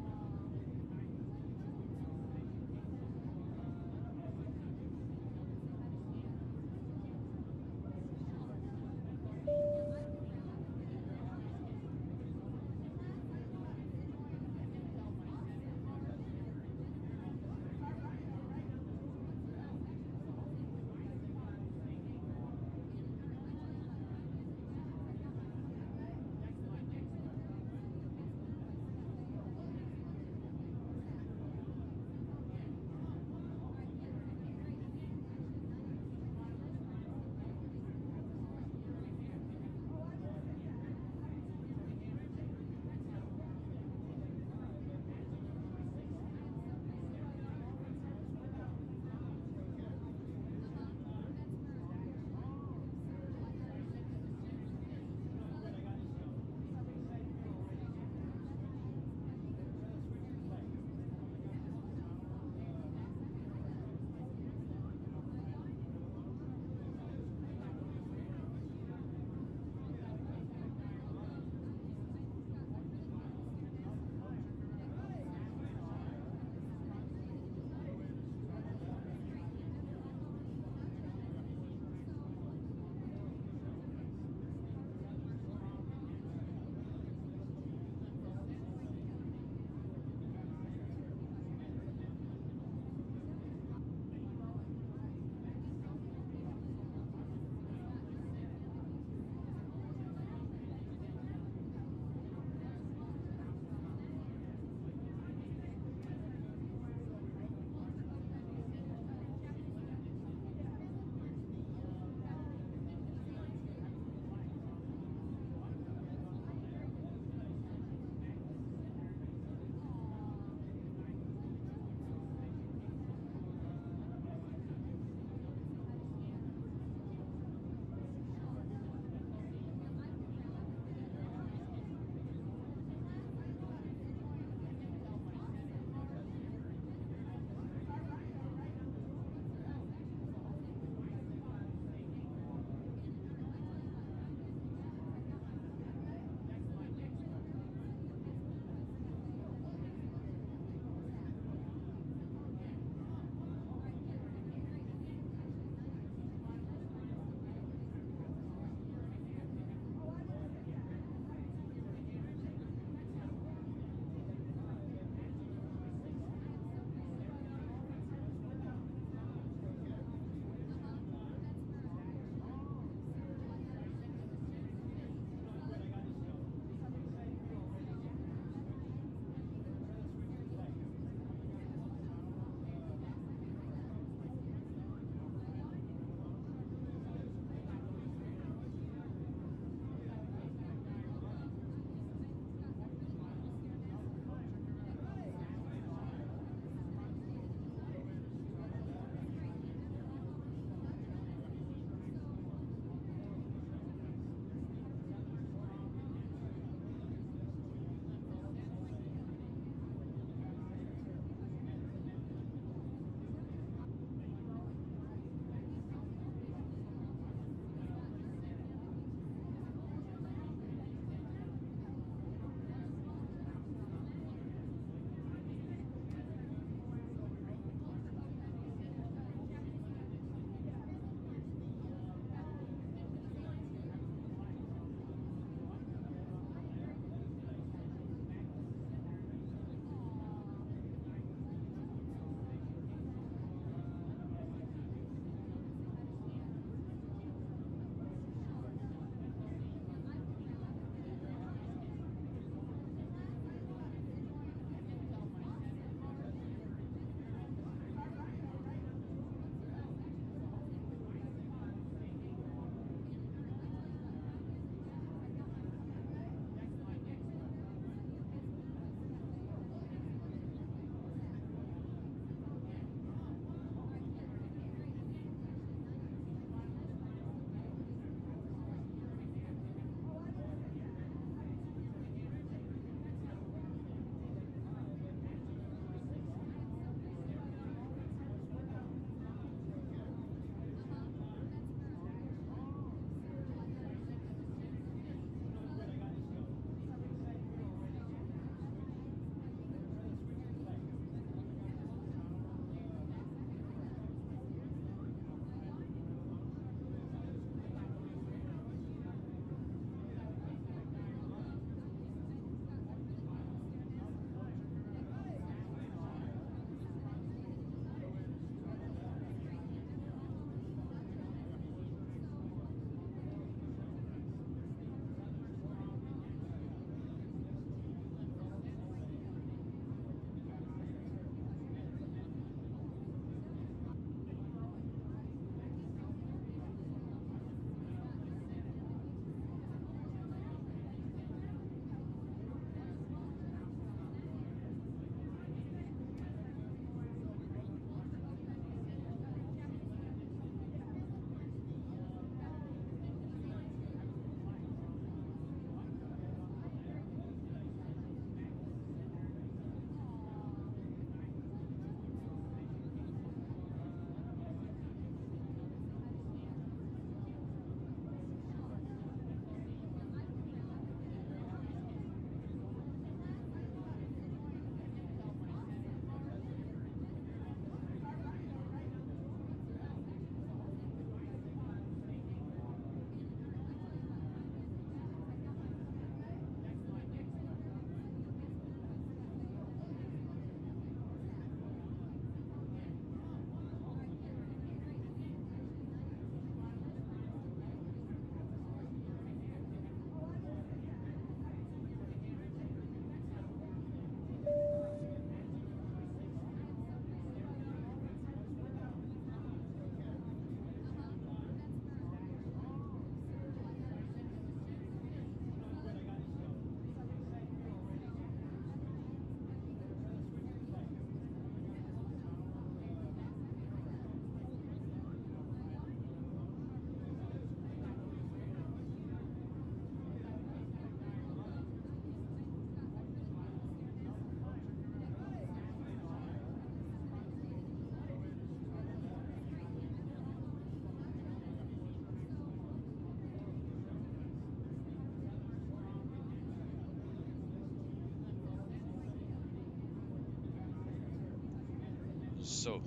So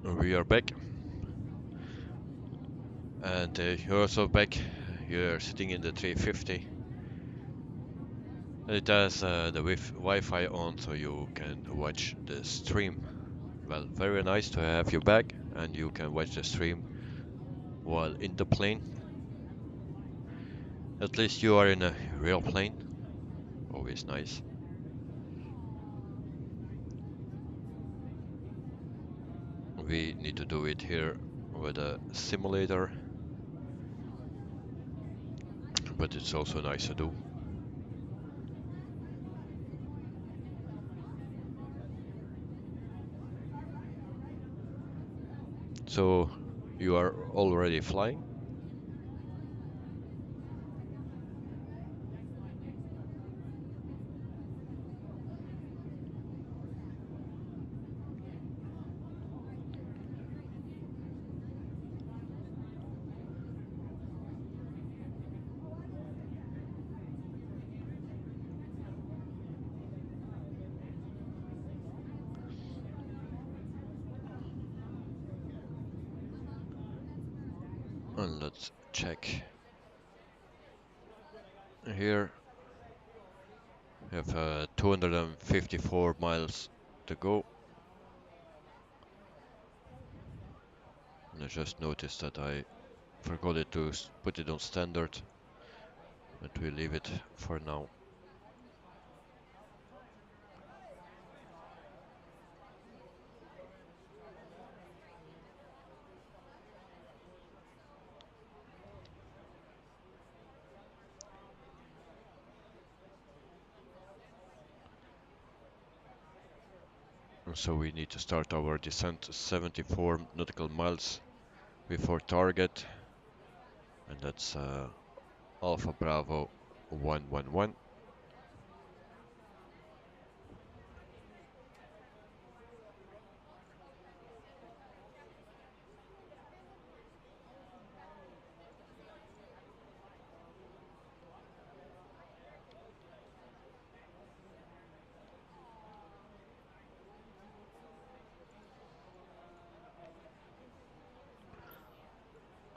we are back, and you're also back. You're sitting in the 350. It has the Wi-Fi on, so you can watch the stream. Well, very nice to have you back, and you can watch the stream while in the plane. At least you are in a real plane. Always nice. We need to do it here with a simulator, but it's also nice to do. So you are already flying? And let's check. Here we have 254 miles to go. And I just noticed that I forgot it to put it on standard, but we leave it for now. So we need to start our descent 74 nautical miles before target, and that's Alpha Bravo 111.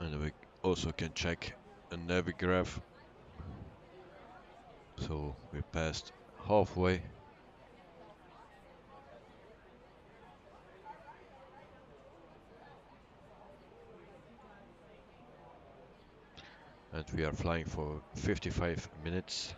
And we also can check a Navigraph. So we passed halfway. And we are flying for 55 minutes.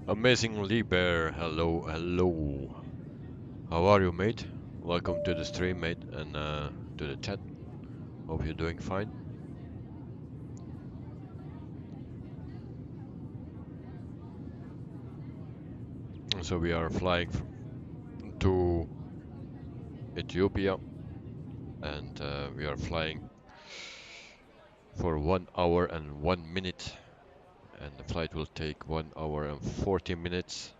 Amazing Bear, hello, hello. How are you, mate? Welcome to the stream, mate, and to the chat. Hope you're doing fine. So we are flying to Ethiopia, and we are flying for 1 hour and 1 minute, and the flight will take 1 hour and 40 minutes.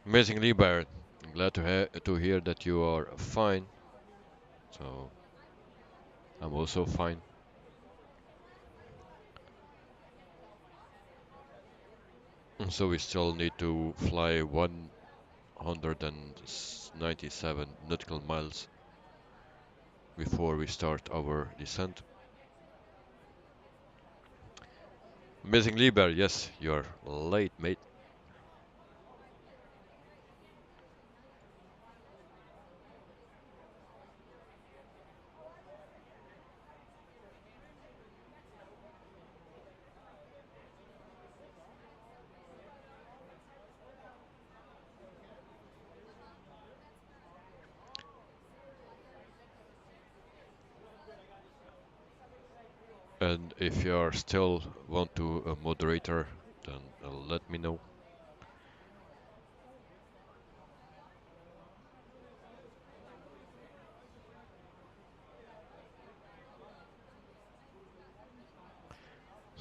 Amazingly, Barrett. I'm glad to hear that you are fine. So I'm also fine. So we still need to fly 197 nautical miles before we start our descent. Amazingly, Bear. Yes, you're late, mate. And if you are still want to a moderator, then let me know.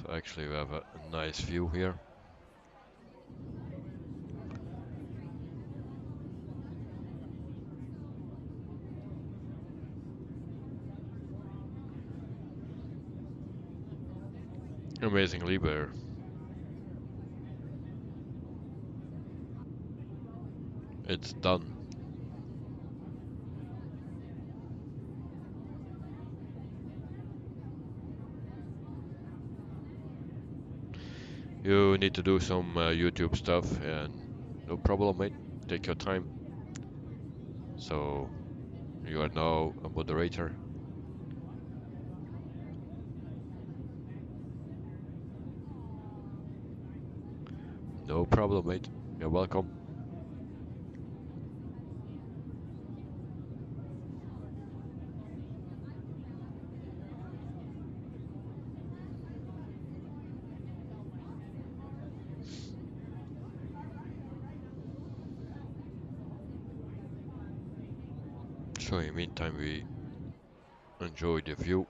So actually we have a nice view here. Amazingly, Bear. It's done. You need to do some YouTube stuff, and no problem, mate. Take your time. So you are now a moderator. No problem, mate. You're welcome. So in the meantime, we enjoy the view.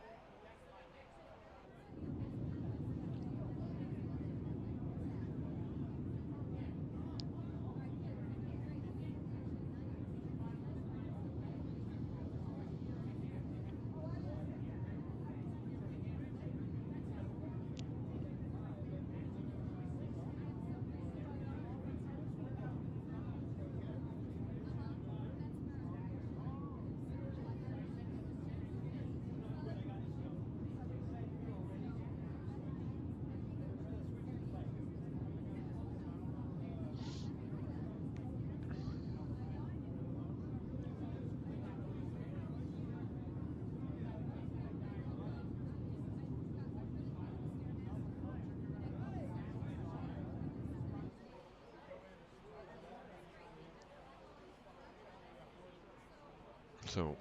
So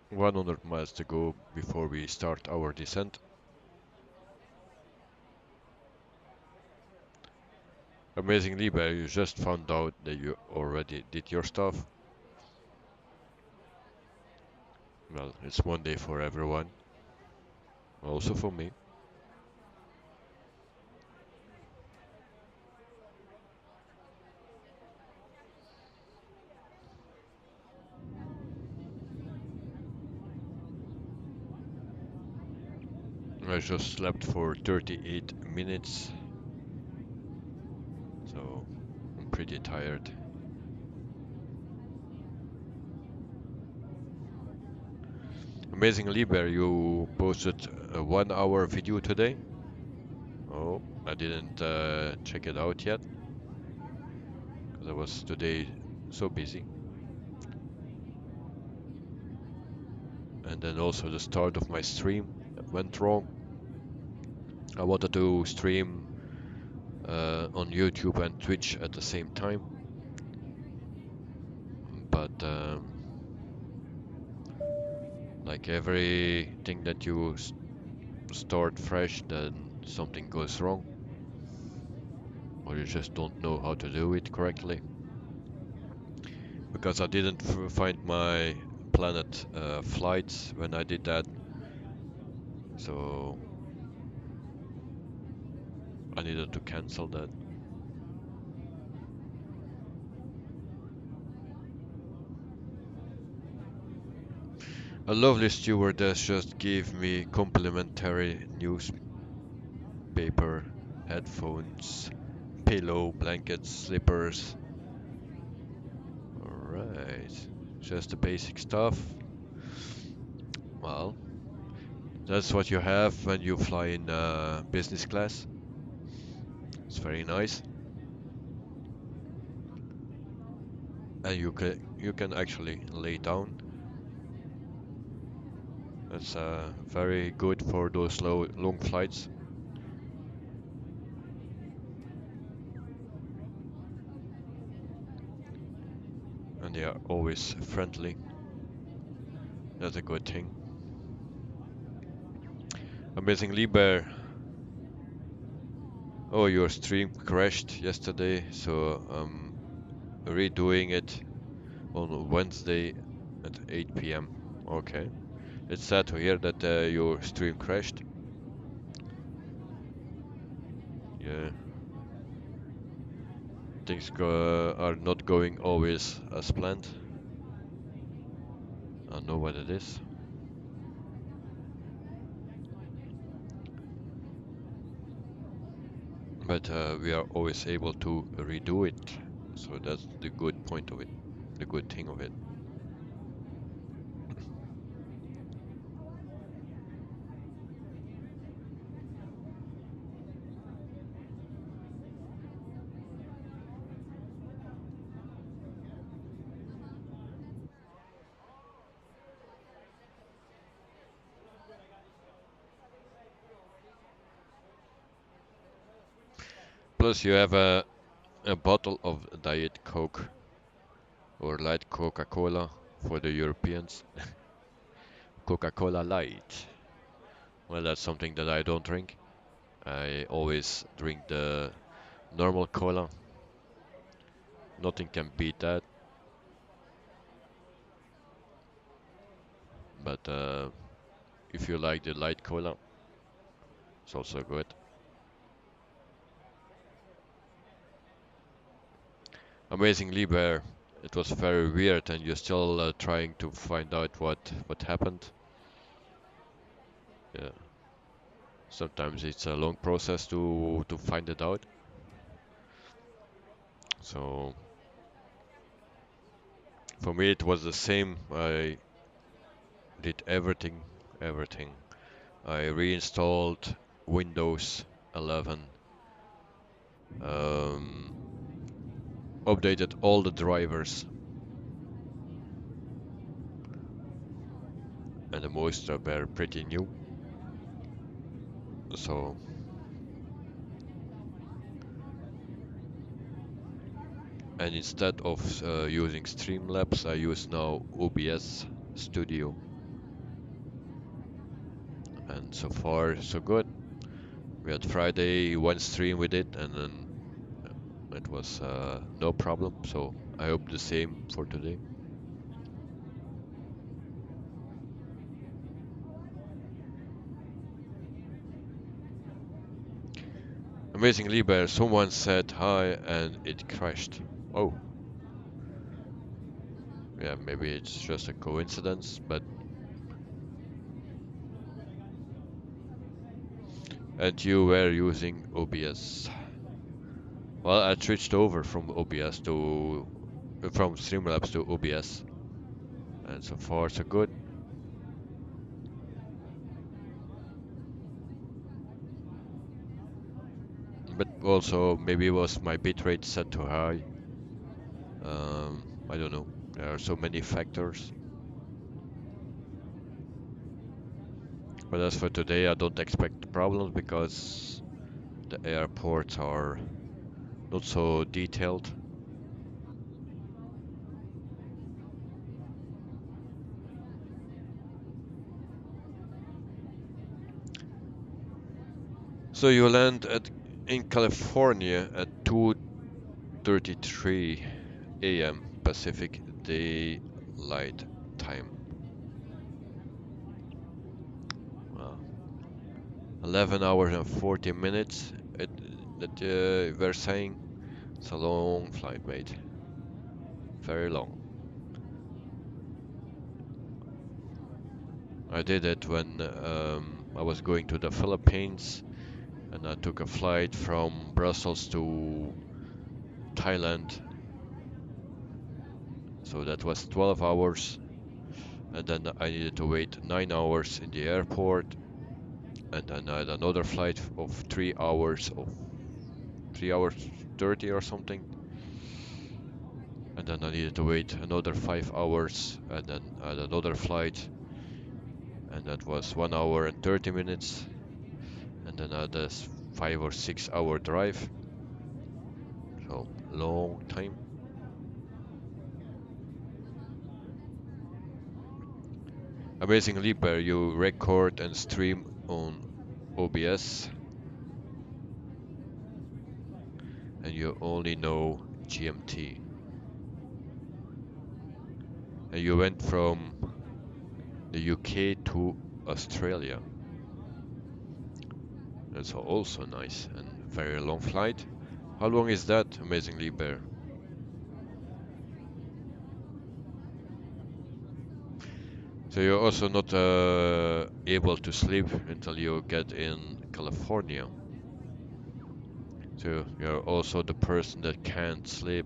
100 miles to go before we start our descent. Amazingly, Bear, you just found out that you already did your stuff. Well, it's one day for everyone, also for me. I just slept for 38 minutes, so I'm pretty tired. Amazingly, Bear, you posted a 1 hour video today. Oh, I didn't check it out yet because I was today so busy. And then also the start of my stream went wrong. I wanted to stream on YouTube and Twitch at the same time, but like everything that you start fresh, then something goes wrong, or you just don't know how to do it correctly. Because I didn't find my planet flights when I did that, so I needed to cancel that. A lovely stewardess just gave me complimentary newspaper, headphones, pillow, blankets, slippers. Alright, just the basic stuff. Well, that's what you have when you fly in business class. It's very nice, and you can actually lay down. That's very good for those long flights, and they are always friendly. That's a good thing. Amazingly, Bear. Oh, your stream crashed yesterday, so I'm redoing it on Wednesday at 8 p.m. Okay. It's sad to hear that your stream crashed. Yeah. Things are not going always as planned. I know what it is. But we are always able to redo it. So that's the good point of it. The good thing of it. Plus you have a bottle of Diet Coke or light Coca-Cola for the Europeans. Coca-Cola Light. Well, that's something that I don't drink. I always drink the normal cola. Nothing can beat that. But if you like the light cola, it's also good. Amazingly, Bear, it was very weird, and you're still trying to find out what happened. Yeah. Sometimes it's a long process to find it out. So for me it was the same. I did everything. I reinstalled Windows 11, um, updated all the drivers, and the most were pretty new. So and instead of using Streamlabs, I use now OBS Studio, and so far so good. We had Friday one stream with it, and then it was no problem. So I hope the same for today. Amazingly, Bear, someone said hi and it crashed. Oh, yeah, maybe it's just a coincidence, but. And you were using OBS. Well, I switched over from Streamlabs to OBS, and so far so good. But also maybe it was my bitrate set too high. I don't know. There are so many factors. But as for today, I don't expect problems because the airports are not so detailed. So you land in California at 2:33 a.m. Pacific Daylight Time. Wow. 11 hours and 40 minutes. That we're saying it's a long flight, mate. Very long. I did it when I was going to the Philippines, and I took a flight from Brussels to Thailand. So that was 12 hours, and then I needed to wait 9 hours in the airport, and then I had another flight of 3 hours 30 or something, and then I needed to wait another 5 hours, and then I had another flight, and that was 1 hour and 30 minutes, and then I had a 5 or 6 hour drive. So long time. Amazingly, where you record and stream on OBS, and you only know GMT. And you went from the UK to Australia. That's also nice and very long flight. How long is that, amazingly, Bear? So you're also not able to sleep until you get in California. So you're also the person that can't sleep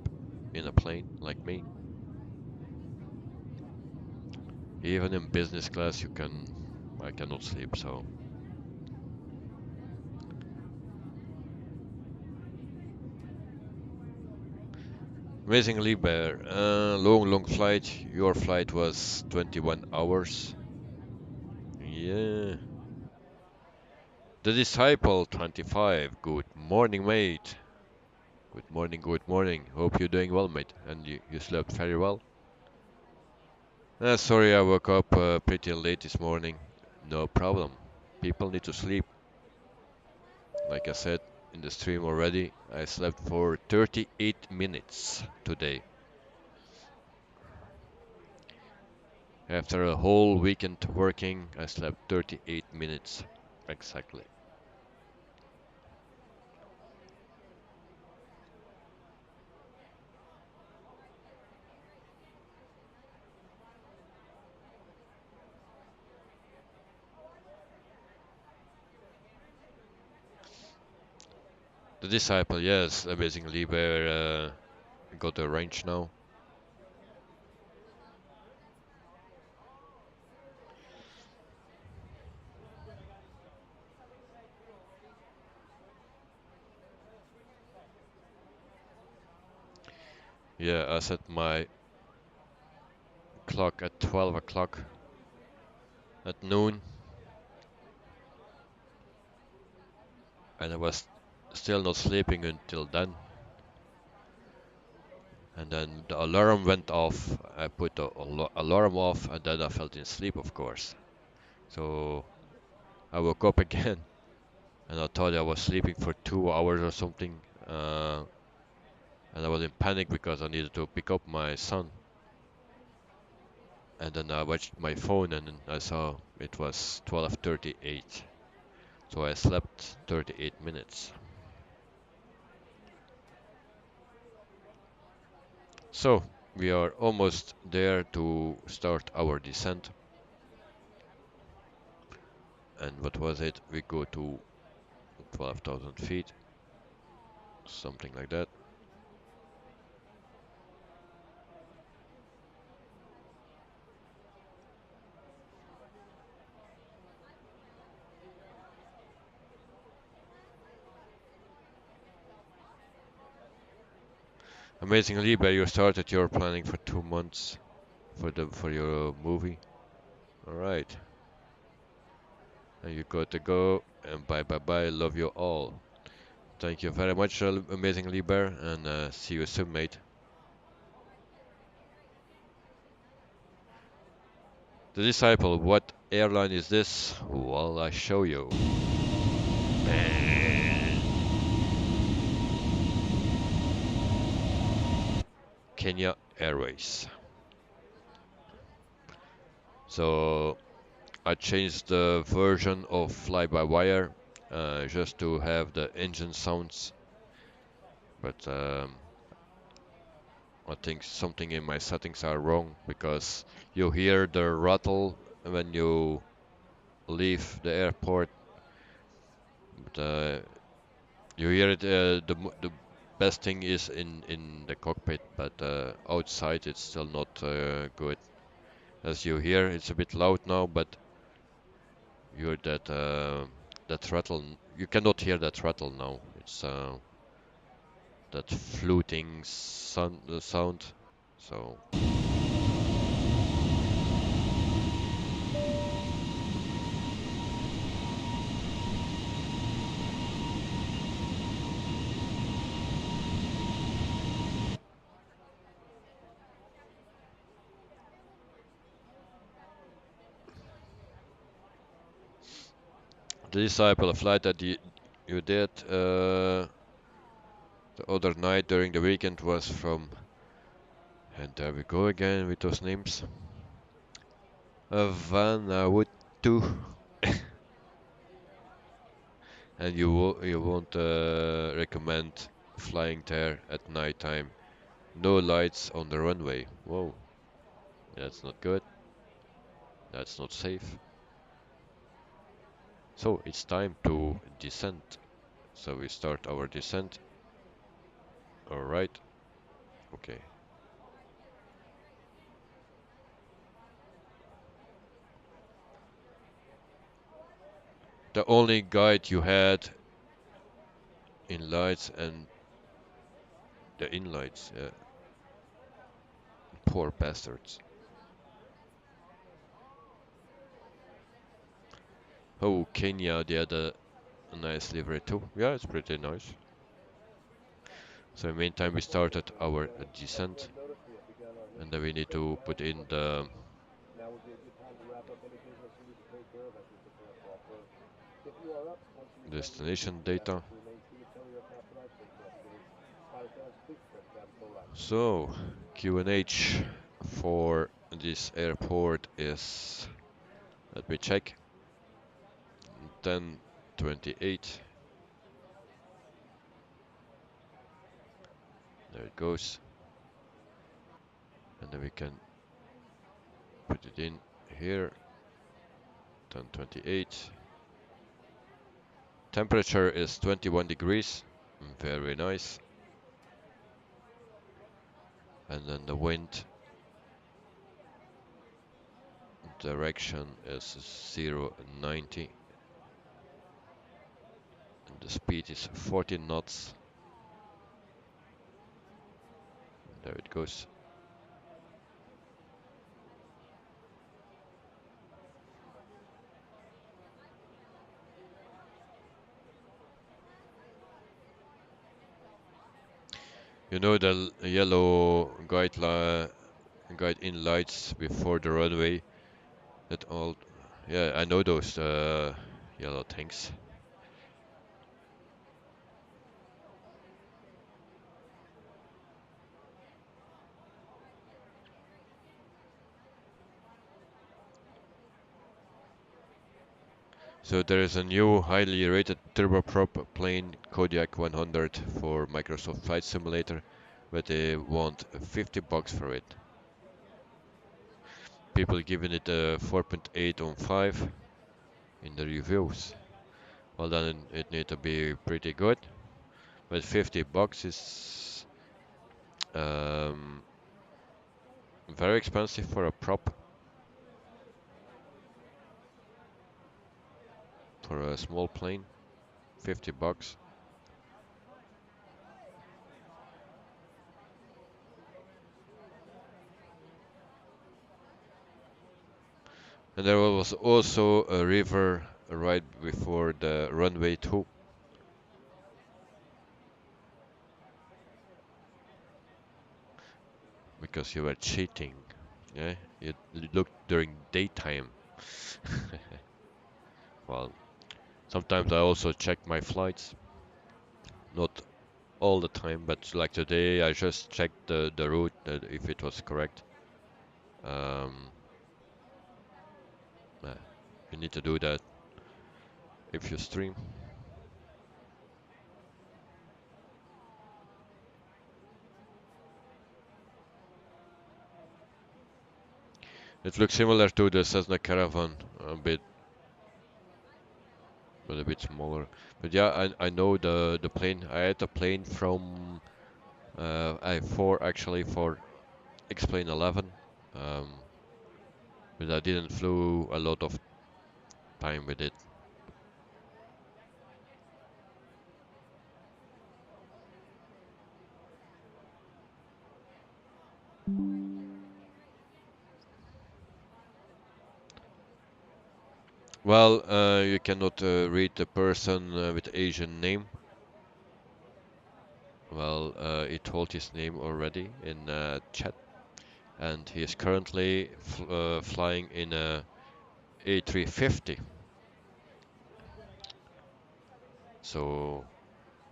in a plane, like me. Even in business class, I cannot sleep, so. Amazingly, Bear, long flight. Your flight was 21 hours. Yeah. The Disciple 25. Good morning, mate. Good morning, good morning. Hope you're doing well, mate. And you slept very well. Sorry, I woke up pretty late this morning. No problem. People need to sleep. Like I said in the stream already, I slept for 38 minutes today. After a whole weekend working, I slept 38 minutes exactly. The Disciple, yes, amazingly, where got a range now. Yeah, I set my clock at 12 o'clock at noon, and I was still not sleeping until then. And then the alarm went off. I put the alarm off, and then I fell in sleep, of course. So I woke up again, and I thought I was sleeping for 2 hours or something. And I was in panic because I needed to pick up my son. And then I watched my phone, and I saw it was 12:38. So I slept 38 minutes. So we are almost there to start our descent. And what was it? We go to 12,000 feet, something like that. Amazingly, but you started your planning for 2 months for your movie. All right. And you got to go. And bye bye bye. Love you all. Thank you very much, amazing Liber, and see you soon, mate. The Disciple, what airline is this? Well, I show you. Kenya Airways. So I changed the version of fly-by-wire just to have the engine sounds, but I think something in my settings are wrong because you hear the rattle when you leave the airport, but you hear it. The best thing is in the cockpit, but outside it's still not good. As you hear, it's a bit loud now, but you hear that throttle. You cannot hear that throttle now. It's that fluting sound. So the Disciple, a flight that you did the other night during the weekend was from, and there we go again with those names. Vanuatu. And you won't recommend flying there at night time. No lights on the runway. Whoa, that's not good. That's not safe. So it's time to descend. So we start our descent. Alright. Okay. The only guide you had in lights and the inlights. Yeah. Poor bastards. Oh, Kenya, they had a nice livery too. Yeah, it's pretty nice. So in the meantime, we started our descent, and then we need to put in the destination data. So QNH for this airport is, let me check, 1028. There it goes. And then we can put it in here. 1028. Temperature is 21 degrees. Very nice. And then the wind direction is 090. And the speed is 14 knots. There it goes. You know the yellow guide in lights before the runway? That all, yeah, I know those yellow things. So there is a new highly rated turboprop plane, Kodiak 100 for Microsoft Flight Simulator, but they want $50 for it. People giving it a 4.8 on 5 in the reviews. Well, then it need to be pretty good, but $50 is very expensive for a prop. For a small plane, $50. And there was also a river right before the runway 2. Because you were cheating. Yeah, you looked during daytime. Well, sometimes I also check my flights. Not all the time, but like today I just checked the route if it was correct. Um, you need to do that if you stream. It looks similar to the Cessna Caravan, a bit, but a bit smaller. But yeah, I know the plane. I had a plane from I for actually for X-Plane 11, um, but I didn't flew a lot of time with it. Well, you cannot read the person with Asian name. Well, he told his name already in chat, and he is currently flying in a A350. So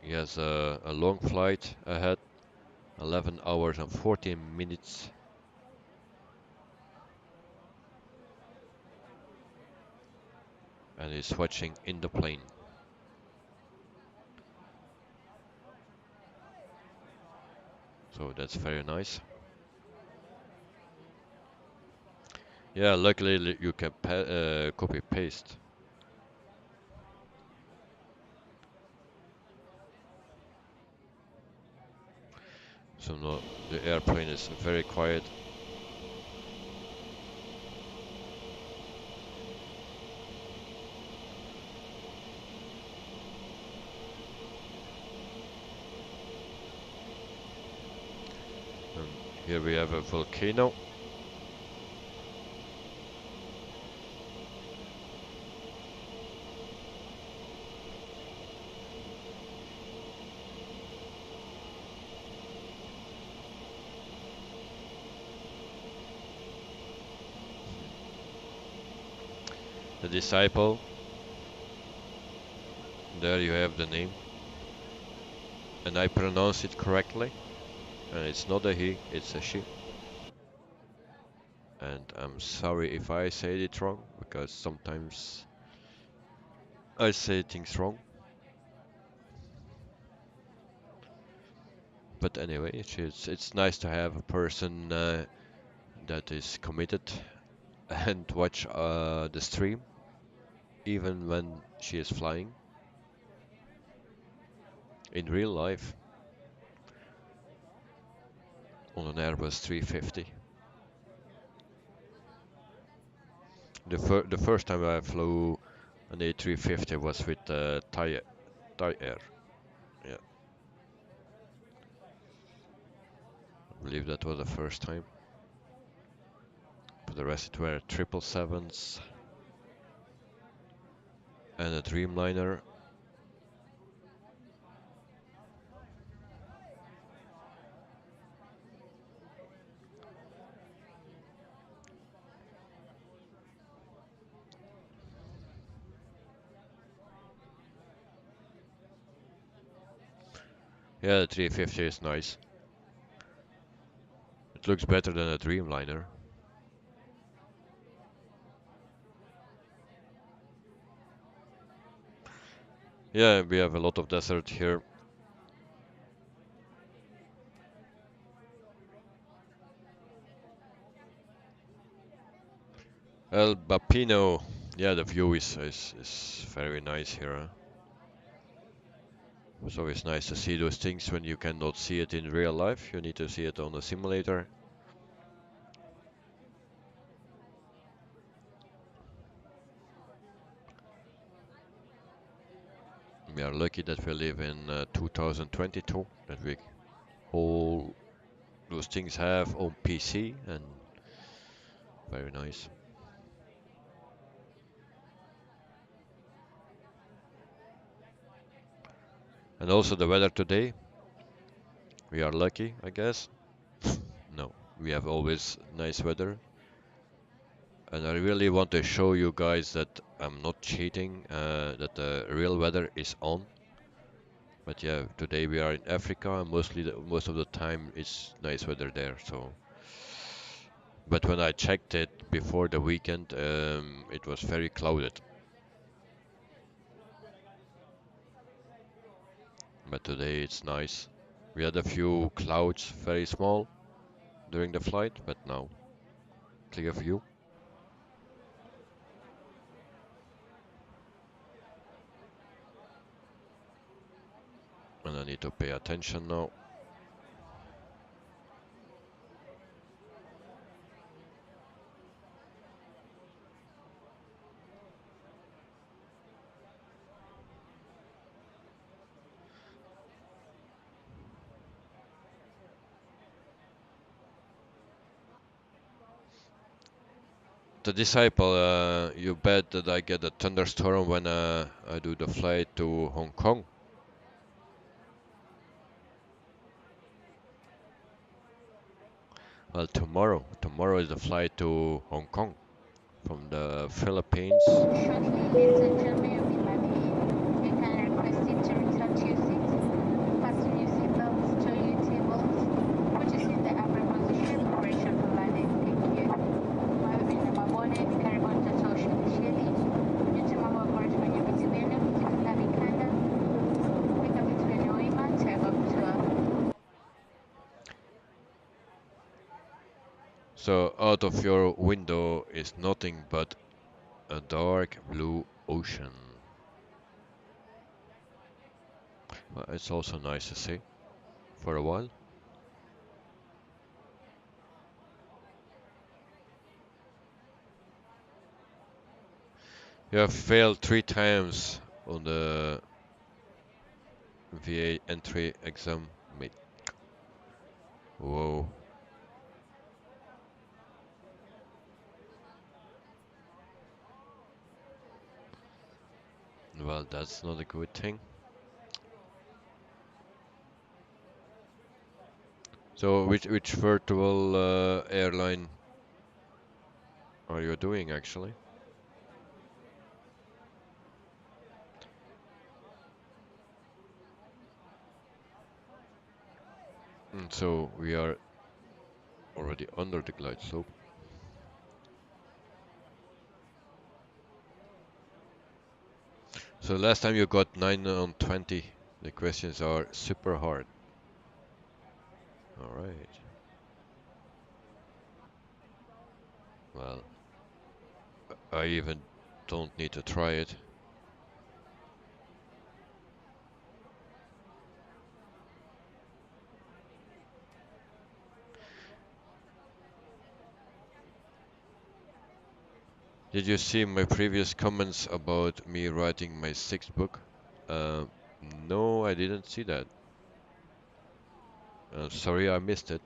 he has a long flight ahead, 11 hours and 14 minutes, and he's watching in the plane. So that's very nice. Yeah, luckily you can copy paste. So no, the airplane is very quiet. And here we have a volcano. The disciple. There you have the name. And I pronounce it correctly. And it's not a he, it's a she. And I'm sorry if I said it wrong, because sometimes I say things wrong. But anyway, it's nice to have a person that is committed and watch the stream, even when she is flying in real life on an Airbus 350. The first time I flew an A350 was with Thai Air. Yeah, I believe that was the first time. For the rest, it were 777s and a Dreamliner. Yeah, the 350 is nice. It looks better than a Dreamliner. Yeah, we have a lot of desert here. El Bapino. Yeah, the view is very nice here. Huh? It's always nice to see those things when you cannot see it in real life. You need to see it on a simulator. We are lucky that we live in 2022, that we all those things have on PC, and very nice. And also the weather today, we are lucky, I guess. No, we have always nice weather. And I really want to show you guys that I'm not cheating, that the real weather is on. But yeah, today we are in Africa, and most of the time it's nice weather there. So, but when I checked it before the weekend, it was very clouded. But today it's nice. We had a few clouds, very small, during the flight, but now clear view. And I need to pay attention now. The disciple, you bet that I get a thunderstorm when I do the flight to Hong Kong. Well, tomorrow is the flight to Hong Kong from the Philippines. Shortly, ladies and gentlemen, you'll be landing. You can request it to return to your seat. Fasten your seatbelts, stow your tables, put your seat in the upright position, preparation for landing. Thank you. Mabini na mabone, karibuni tatosha nisheli. Yote mambo ya kwetu kwenye viti vyenu, kifunga mikanda. Weka vitu vyenu wima, tayari kutua. So out of your window is nothing but a dark blue ocean. Well, it's also nice to see for a while. You have failed 3 times on the VA entry exam, mate. Whoa. Well, that's not a good thing. So, which virtual airline are you doing actually? So we are already under the glide slope. So last time you got 9 on 20. The questions are super hard. All right. Well, I even don't need to try it. Did you see my previous comments about me writing my 6th book? Uh, no, I didn't see that. Sorry, I missed it.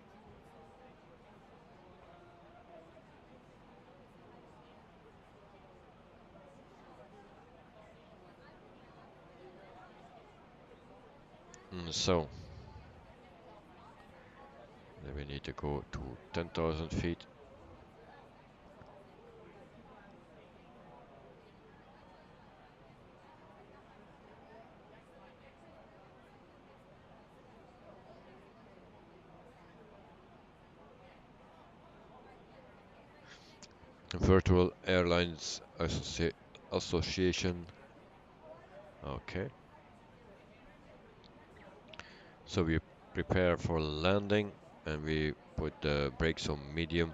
So, then we need to go to 10,000 feet. Virtual Airlines Association. Okay. So we prepare for landing and we put the brakes on medium.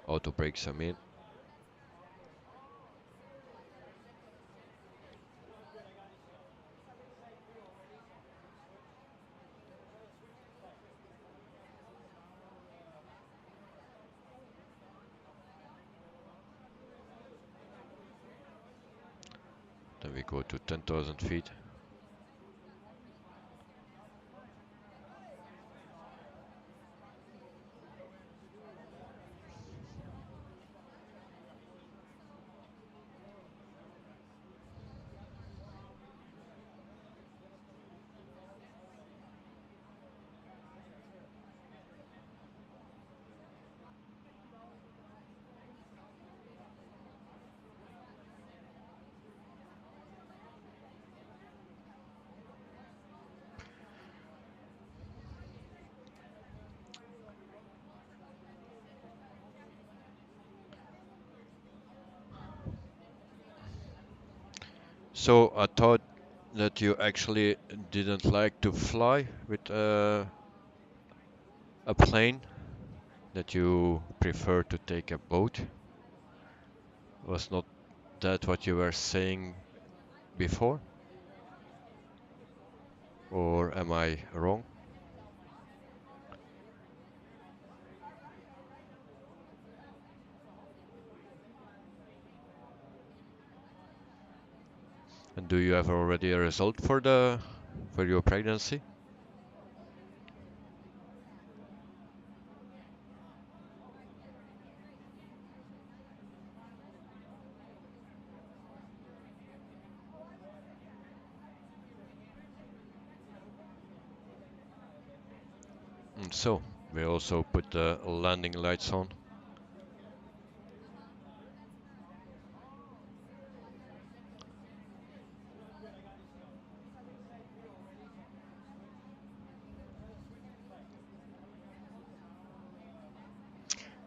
Auto brakes, I mean. Then we go to 10,000 feet. So I thought that you actually didn't like to fly with a plane, that you prefer to take a boat. Was not that what you were saying before? Or am I wrong? And do you have already a result for your pregnancy? And so we also put the landing lights on.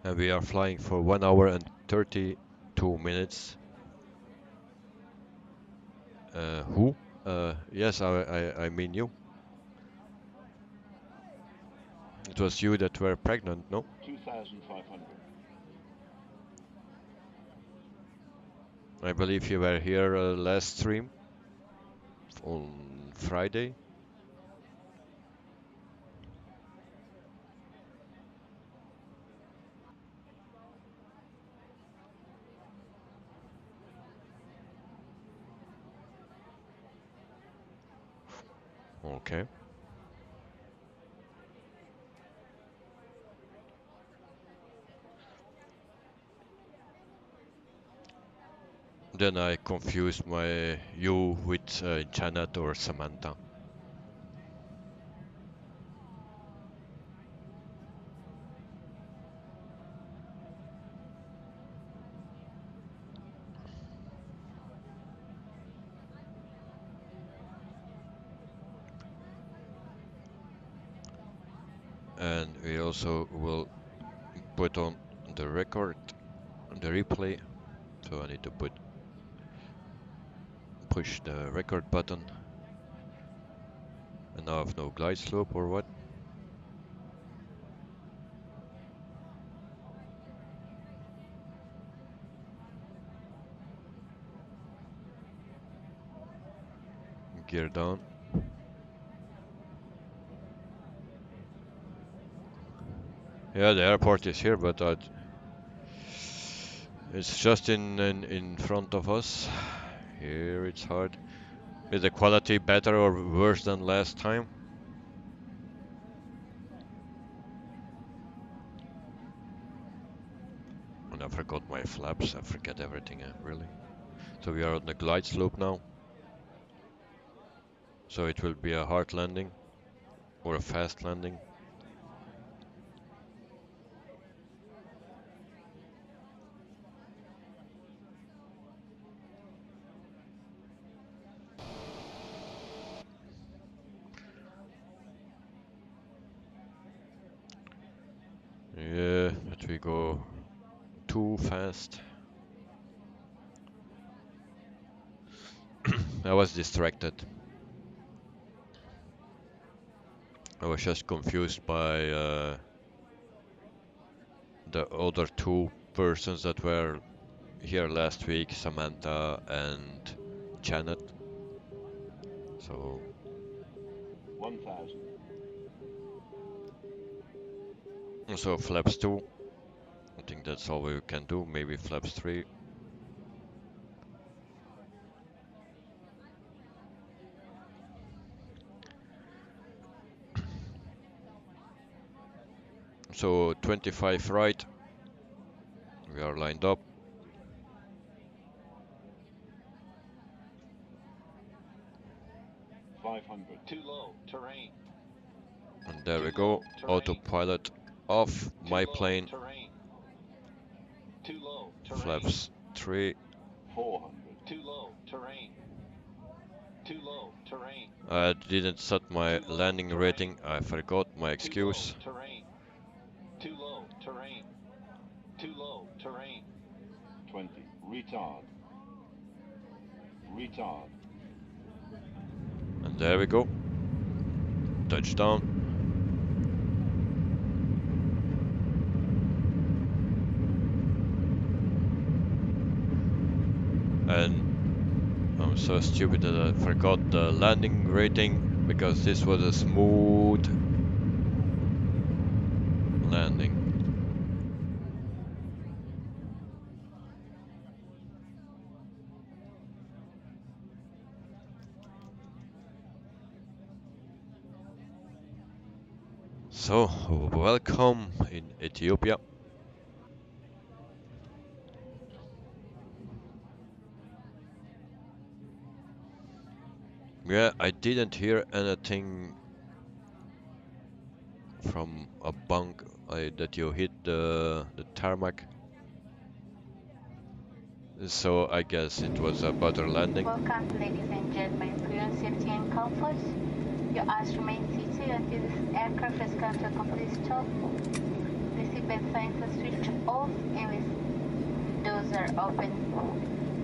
And we are flying for 1 hour and 32 minutes. Who? Yes, I mean you. It was you that were pregnant, no? 2,500. I believe you were here last stream on Friday. Okay. Then I confused you with Janet or Samantha. And we also will put on the record, the replay. So I need to push the record button. And now I have no glide slope or what? Gear down. Yeah, the airport is here, but it's just in front of us. Here it's hard. Is the quality better or worse than last time? And I forgot my flaps. I forget everything, really. So we are on the glide slope now. So it will be a hard landing or a fast landing. Yeah, but we go too fast. I was distracted. I was just confused by the other two persons that were here last week, Samantha and Janet. So 1,000. so flaps 2. I think that's all we can do. Maybe flaps 3. So 25 right. We are lined up. 500. Too low. Terrain. And there Too we low. go. Terrain. Autopilot off. Too My low. plane. Terrain. Too low. Terrain. Flaps 3. 400. Too low. Terrain. Too low. Terrain. I didn't set my Too low. landing Terrain. rating. I forgot my Too low. excuse. Terrain. Too low. Terrain. Too low. Terrain. 20. Retard. Retard. There we go. Touchdown. And I'm so stupid that I forgot the landing rating because this was a smooth landing. So, welcome in Ethiopia. Yeah, I didn't hear anything from a bunk that you hit the tarmac. So I guess it was a butter landing. Welcome, ladies and gentlemen. For your safety and comfort, your eyes remain seated until this aircraft has come to a complete stop. The seatbelt signs are switched off and the doors are open.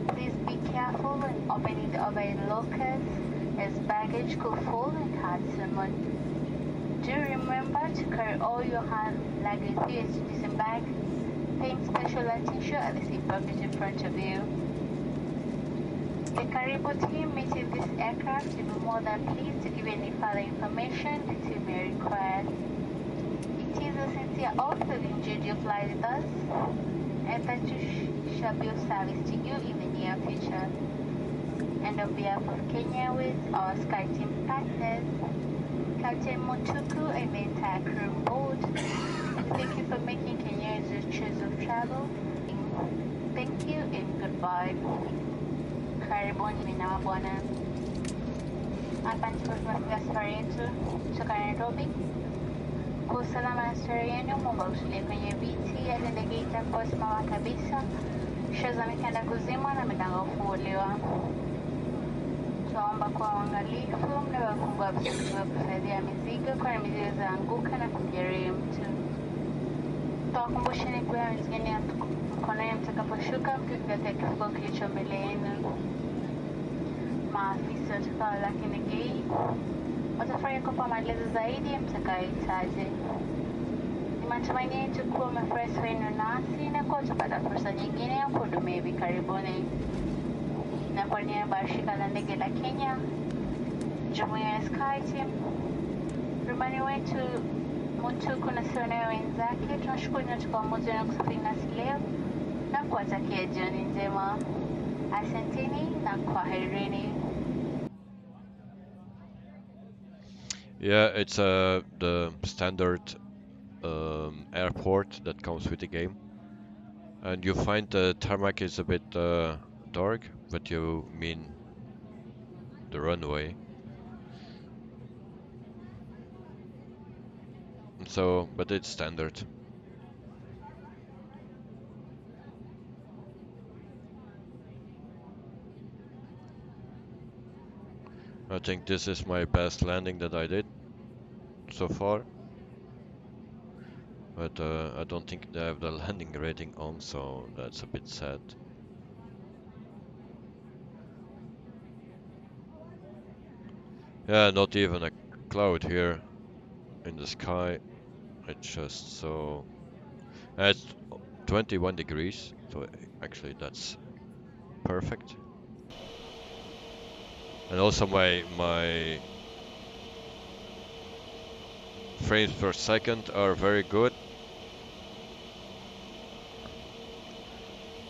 Please be careful when opening the overhead lockers, as baggage could fall and hurt someone. Do remember to carry all your hand luggage with you as you disembark. Paying special attention at the seat pocket in front of you. The Caribou team meeting this aircraft will be more than pleased to give you any further information that you may require. It is a sincere hope that you enjoyed your flight with us and that you shall be of service to you in the near future. And on behalf of Kenya Airways, our Sky Team partners, Captain Motuku and the entire crew board, thank you for making Kenya Airways your choice of travel. Thank you and goodbye. Karibuni na mabwana. Hapa ndipo tunafunga safari yetu kutoka Nairobi. Kwa usalama na safari yenu, muomba utulie kwenye viti hadi ndege itakaposimama kabisa. Shughuli za mikanda kuzimwa na milango kufunguliwa. Tunaomba kuwa waangalifu mnapofungua vitu vya kuhifadhia mizigo, kwani mizigo zaanguka na kumjeruhi mtu. Tuwakumbusheni kuwa mizigo ni mkononi mtakaposhuka mkizingatia kifungo kilicho mbele yenu. Maafisa watakao laki ndege hii watafurahi kupa maelezo zaidi mtakayohitaji. Ni matumaini yetu kuwa umefurahi safari yenu nasi na kuwa utapata fursa nyingine ya kuhudumia hivi karibuni. Na kwa niaba ya shirika la ndege la Kenya, jumuiya ya Sky Team, rubani wetu Mutuku na sioneo wenzake, tunashukuru nyote kwa uamuzi na kusafiri nasi leo na kuwatakia jioni njema. Asanteni na kwaherini. Yeah, it's the standard airport that comes with the game. And you find the tarmac is a bit dark, but you mean the runway. So, but it's standard. I think this is my best landing that I did so far. But I don't think they have the landing rating on, so that's a bit sad. Yeah, not even a cloud here in the sky. It's just so... It's 21 degrees, so actually that's perfect. And also my frames per second are very good.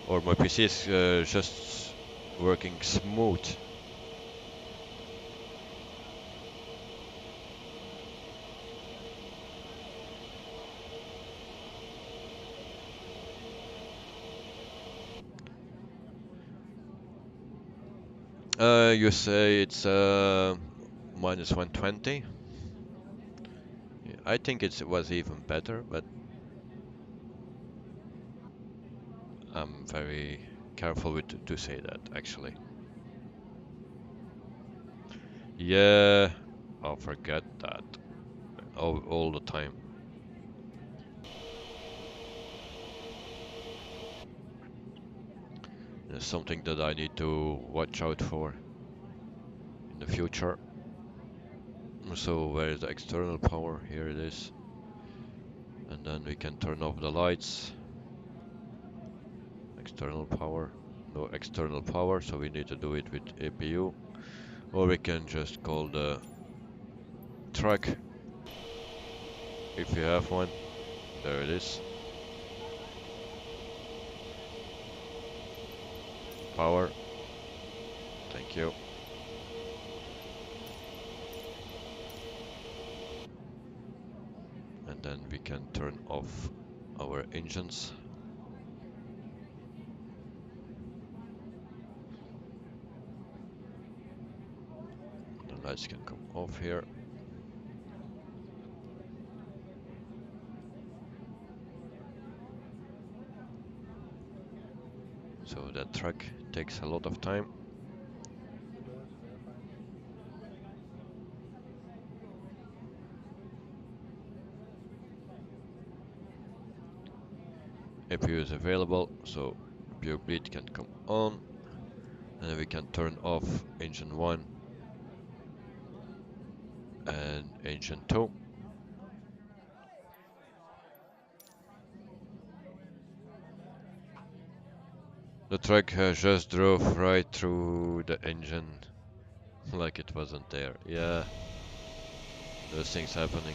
Or my PC is just working smooth. You say it's minus 120. Yeah, I think it was even better, but I'm very careful with to say that actually. Yeah, I'll forget that all the time. It's something that I need to watch out for in the future. So where is the external power? Here it is. And then we can turn off the lights. External power. No external power, so we need to do it with APU. Or we can just call the truck if you have one. There it is. Power. Thank you. And then we can turn off our engines. The lights can come off here. So that truck takes a lot of time. APU is available, so pure bleed can come on. And then we can turn off engine 1 and engine 2. The truck just drove right through the engine like it wasn't there. Yeah, those things happening.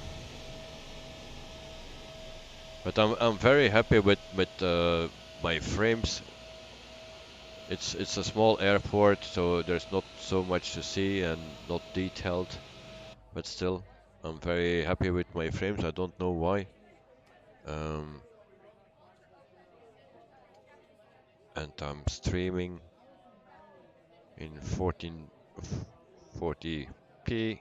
But I'm very happy with my frames. It's a small airport, so there's not so much to see and not detailed. But still, I'm very happy with my frames. I don't know why. Um, and I'm streaming in 1440p.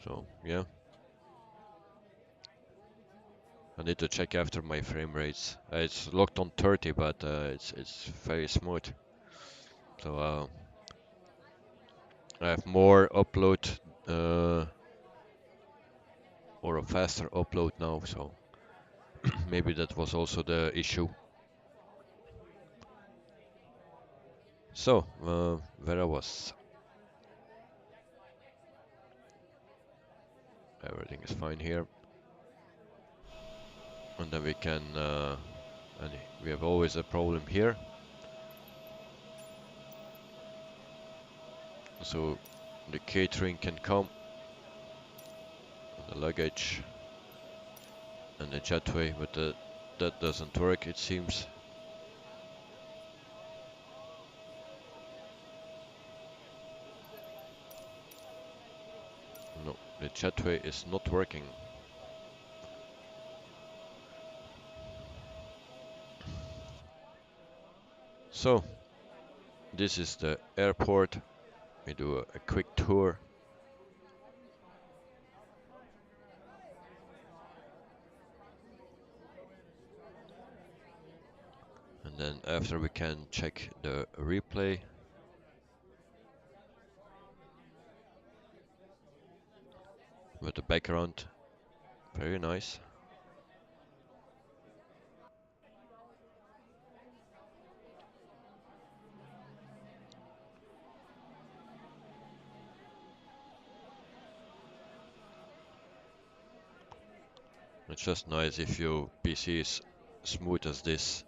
So yeah, I need to check after my frame rates. It's locked on 30, but it's very smooth. So I have more upload or a faster upload now. So maybe that was also the issue. So where I was, everything is fine here, and then we can. And we have always a problem here. So the catering can come, the luggage, and the jetway, but that doesn't work, it seems. No, the jetway is not working. So this is the airport. We do a quick tour. And then after we can check the replay. With the background, very nice. It's just nice if your PC is smooth as this.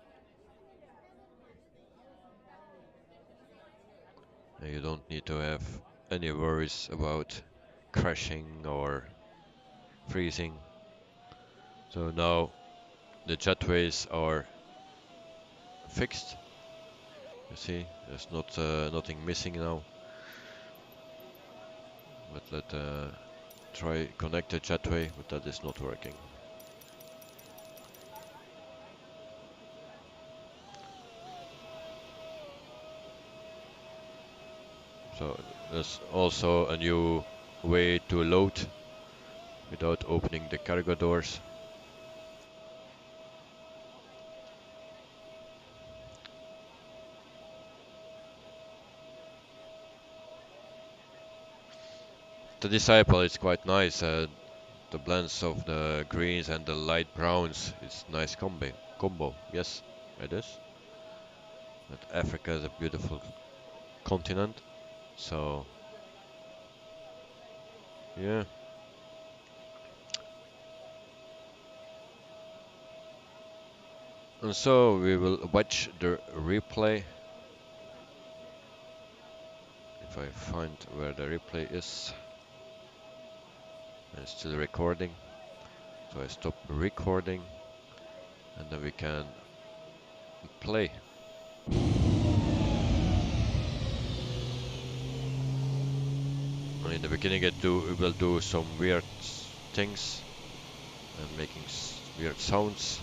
And you don't need to have any worries about crashing or freezing. So now the jetways are fixed. You see, there's not nothing missing now. But let's try connect the jetway, but that is not working. So there's also a new way to load without opening the cargo doors. The Disciple is quite nice. The blends of the greens and the light browns is nice combo. Yes, it is. But Africa is a beautiful continent, so Yeah. And so we will watch the replay. If I find where the replay is. And it's still recording. So I stop recording and then we can play. And in the beginning we will do some weird things and making weird sounds.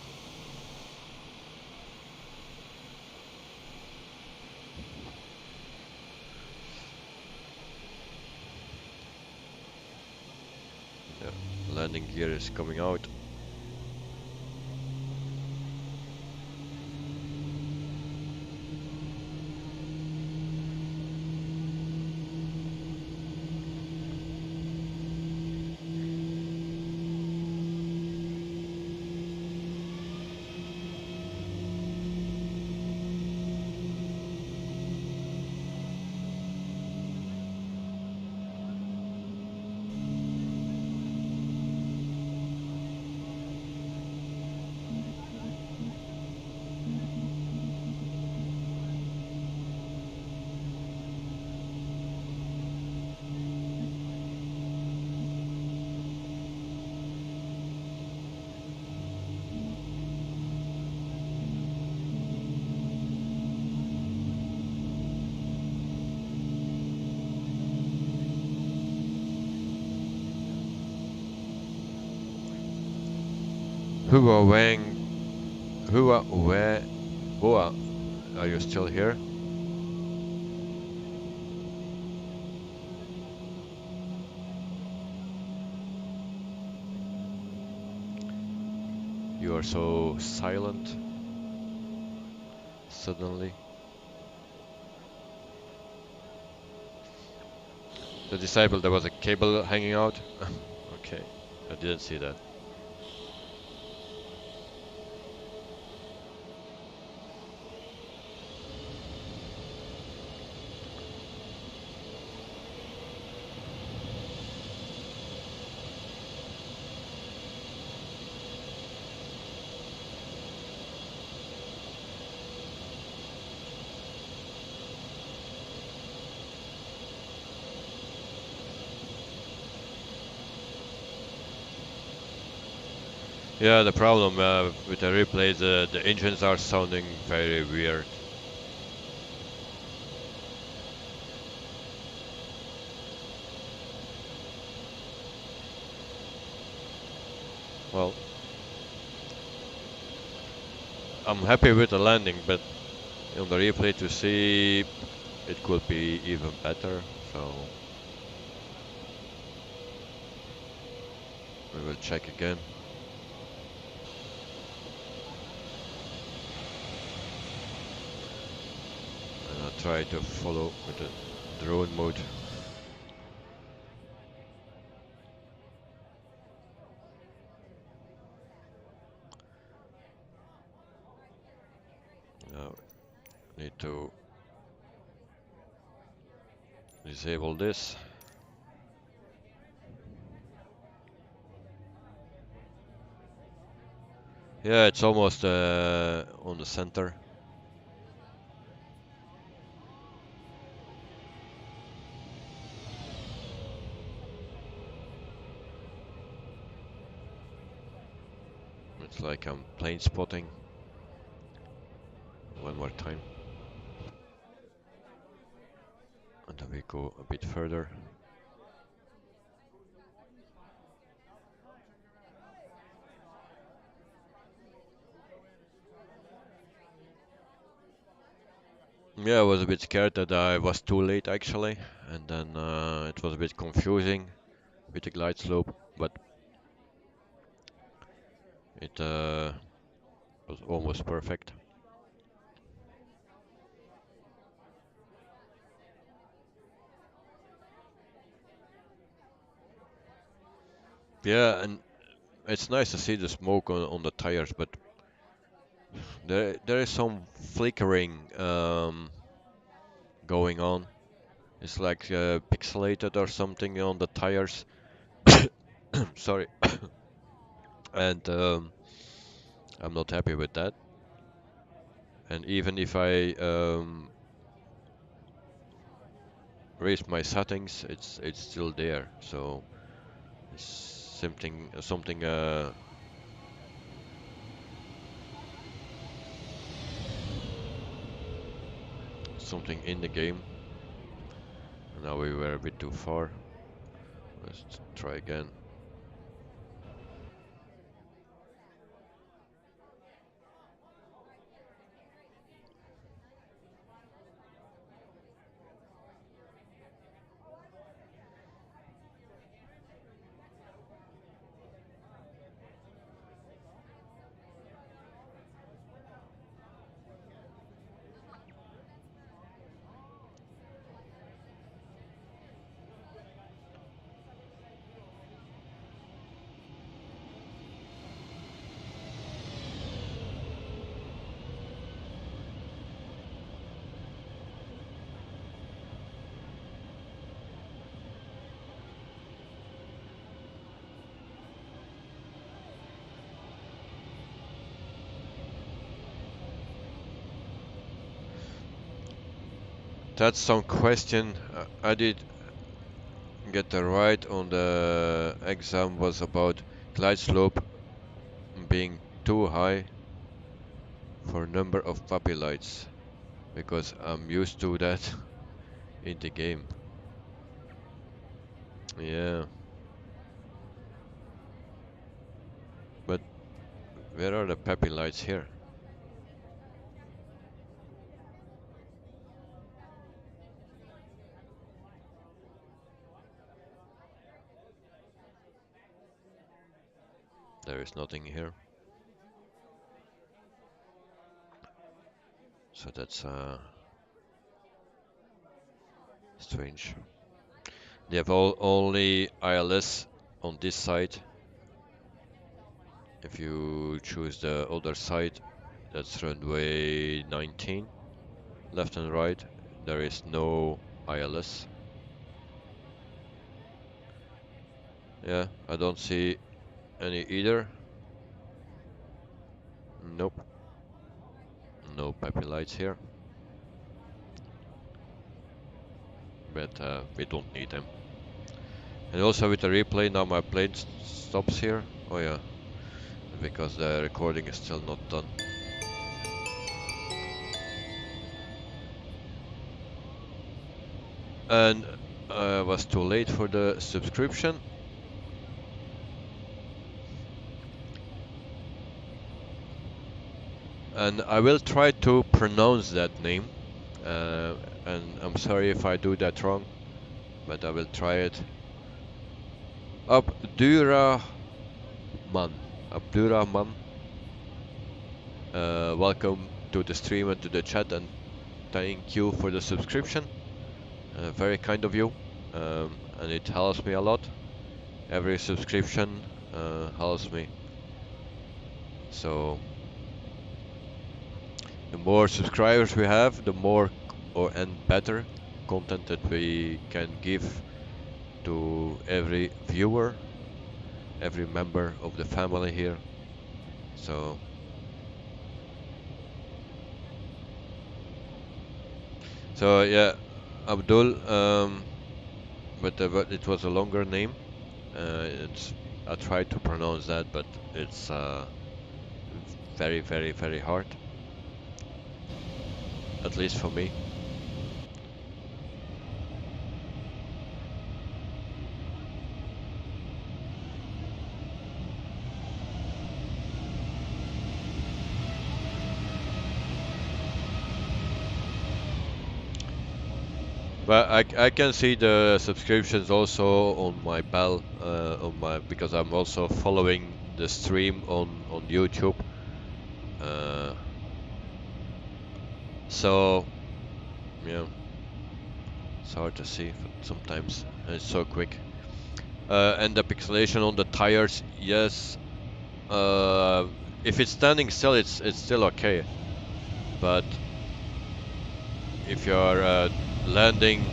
The landing gear is coming out. Hua, are you still here? You are so silent suddenly. The disciple, there was a cable hanging out. Okay, I didn't see that. Yeah, the problem with the replays, the engines are sounding very weird. Well, I'm happy with the landing, but on the replay to see it could be even better, so we will check again. And I'll try to follow with the drone mode. Now, need to disable this. Yeah, it's almost on the center. It's like I'm plane spotting. One more time. And then we go a bit further. Yeah, I was a bit scared that I was too late actually, and then it was a bit confusing with the glide slope, but it was almost perfect. Yeah, and it's nice to see the smoke on the tires, but there is some flickering going on. It's like pixelated or something on the tires, Sorry. And I'm not happy with that. And even if I raise my settings, it's still there. So it's something in the game. Now we were a bit too far. Let's try again. That's some question. I did get the right on the exam was about glide slope being too high for number of puppy lights because I'm used to that in the game. Yeah, but where are the puppy lights here? There is nothing here. So that's strange. They have only ILS on this side. If you choose the other side, that's runway 19, left and right, there is no ILS. Yeah, I don't see any either. Nope. No peppy lights here. But we don't need them. And also with the replay, now my plane stops here. Oh yeah, because the recording is still not done. And I was too late for the subscription. And I will try to pronounce that name. And I'm sorry if I do that wrong, but I will try it. Abdurrahman. Abdurrahman. Welcome to the stream and to the chat, and thank you for the subscription. Very kind of you, and it helps me a lot. Every subscription helps me. So the more subscribers we have, the more and better content that we can give to every viewer, every member of the family here. So yeah, Abdul, but it was a longer name. I tried to pronounce that, but it's very, very, very hard. At least for me. But I can see the subscriptions also on my bell, because I'm also following the stream on YouTube. So yeah, it's hard to see sometimes. It's so quick. And the pixelation on the tires, yes. If it's standing still, it's still okay. But if you're landing,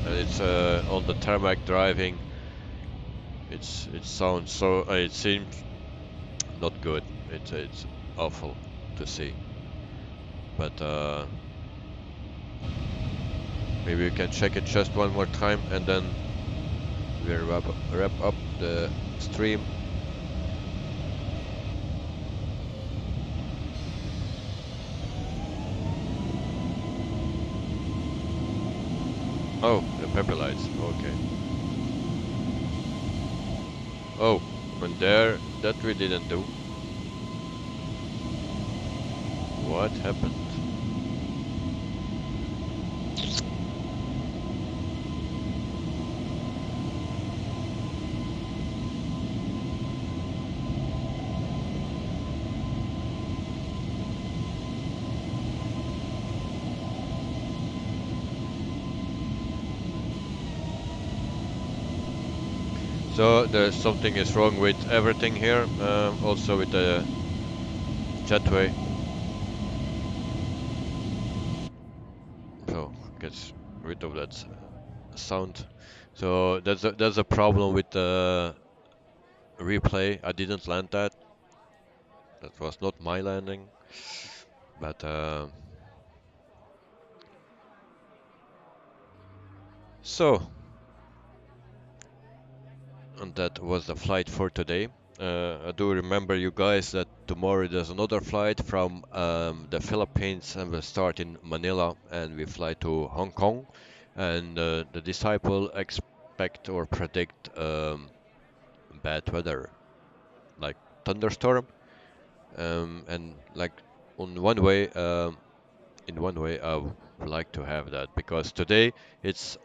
it's on the tarmac driving, it sounds so. It seems not good. It's awful to see. But maybe we can check it just one more time and then we'll wrap up the stream. Oh, the pepper lights. Okay. Oh, and there, that we didn't do. What happened? So there's something is wrong with everything here, also with the jetway. So gets rid of that sound. So that's a problem with the replay. I didn't land that. That was not my landing, but so. And that was the flight for today. I do remember you guys that tomorrow there's another flight from the Philippines and we'll start in Manila and we fly to Hong Kong. And the disciple expect or predict bad weather, like thunderstorm. And like on one way, in one way, I would like to have that because today it's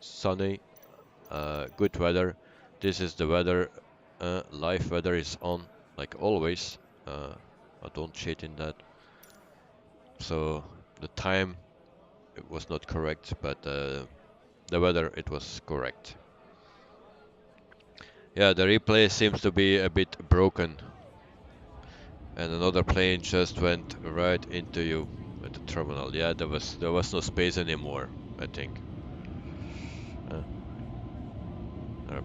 sunny, good weather. This is the weather. Live weather is on, like always. I don't cheat in that. So the time it was not correct, but the weather it was correct. Yeah, the replay seems to be a bit broken, and another plane just went right into you at the terminal. Yeah, there was no space anymore. I think. There are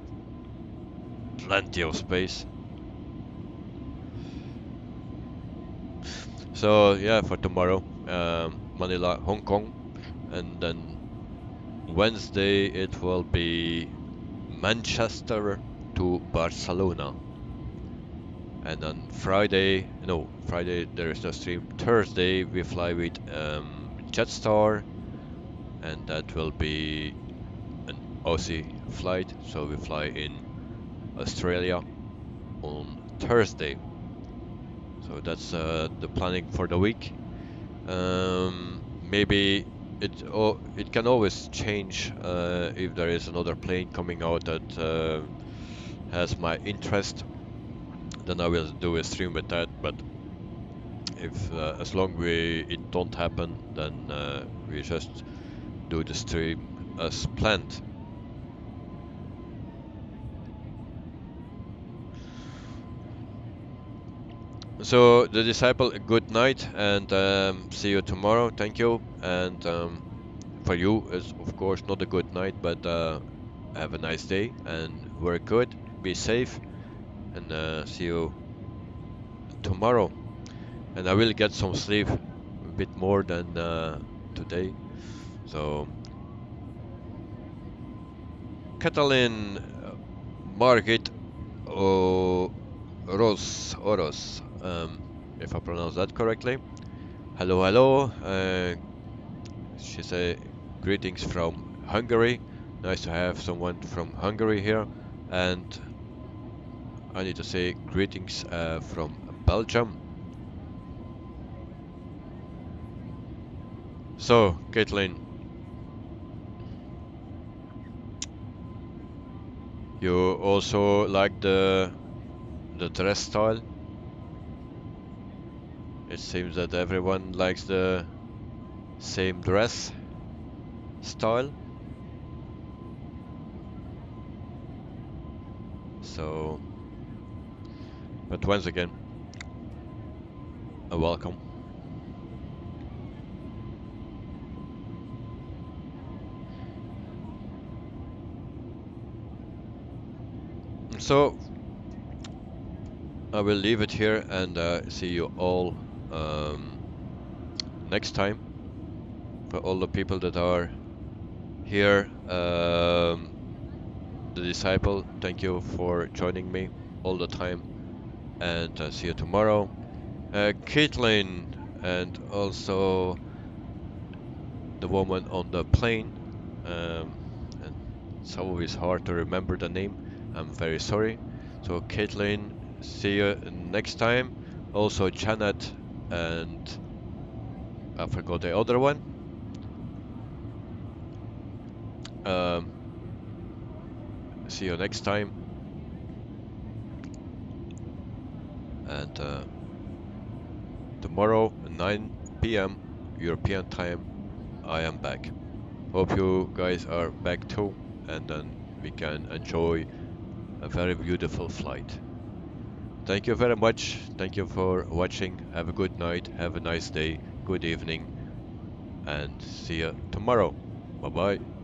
plenty of space. So yeah, for tomorrow, Manila, Hong Kong, and then Wednesday it will be Manchester to Barcelona, and on Friday, no, Friday there is no stream. Thursday we fly with Jetstar, and that will be an Aussie flight, so we fly in Australia on Thursday. So that's the planning for the week. Maybe it can always change if there is another plane coming out that has my interest. Then I will do a stream with that. But if as long we it don't happen, then we just do the stream as planned. So the disciple, good night and see you tomorrow. Thank you. And for you is of course not a good night, but have a nice day and work good. Be safe and see you tomorrow. And I will get some sleep, a bit more than today. So, Katalin, Margit, Oros, if I pronounce that correctly. Hello, hello. She say greetings from Hungary. Nice to have someone from Hungary here. And I need to say greetings from Belgium. So, Caitlin, you also like the dress style? It seems that everyone likes the same dress style. So, but once again, a welcome. So I will leave it here and see you all next time. For all the people that are here, the disciple, thank you for joining me all the time, and see you tomorrow. Caitlin, and also the woman on the plane, and it's always hard to remember the name. I'm very sorry. So Caitlin, see you next time. Also Janet, and I forgot the other one. Um, See you next time, and tomorrow at 9 p.m. European time, I am back. Hope you guys are back too, and then we can enjoy a very beautiful flight. Thank you very much. Thank you for watching. Have a good night. Have a nice day. Good evening. And see you tomorrow. Bye bye.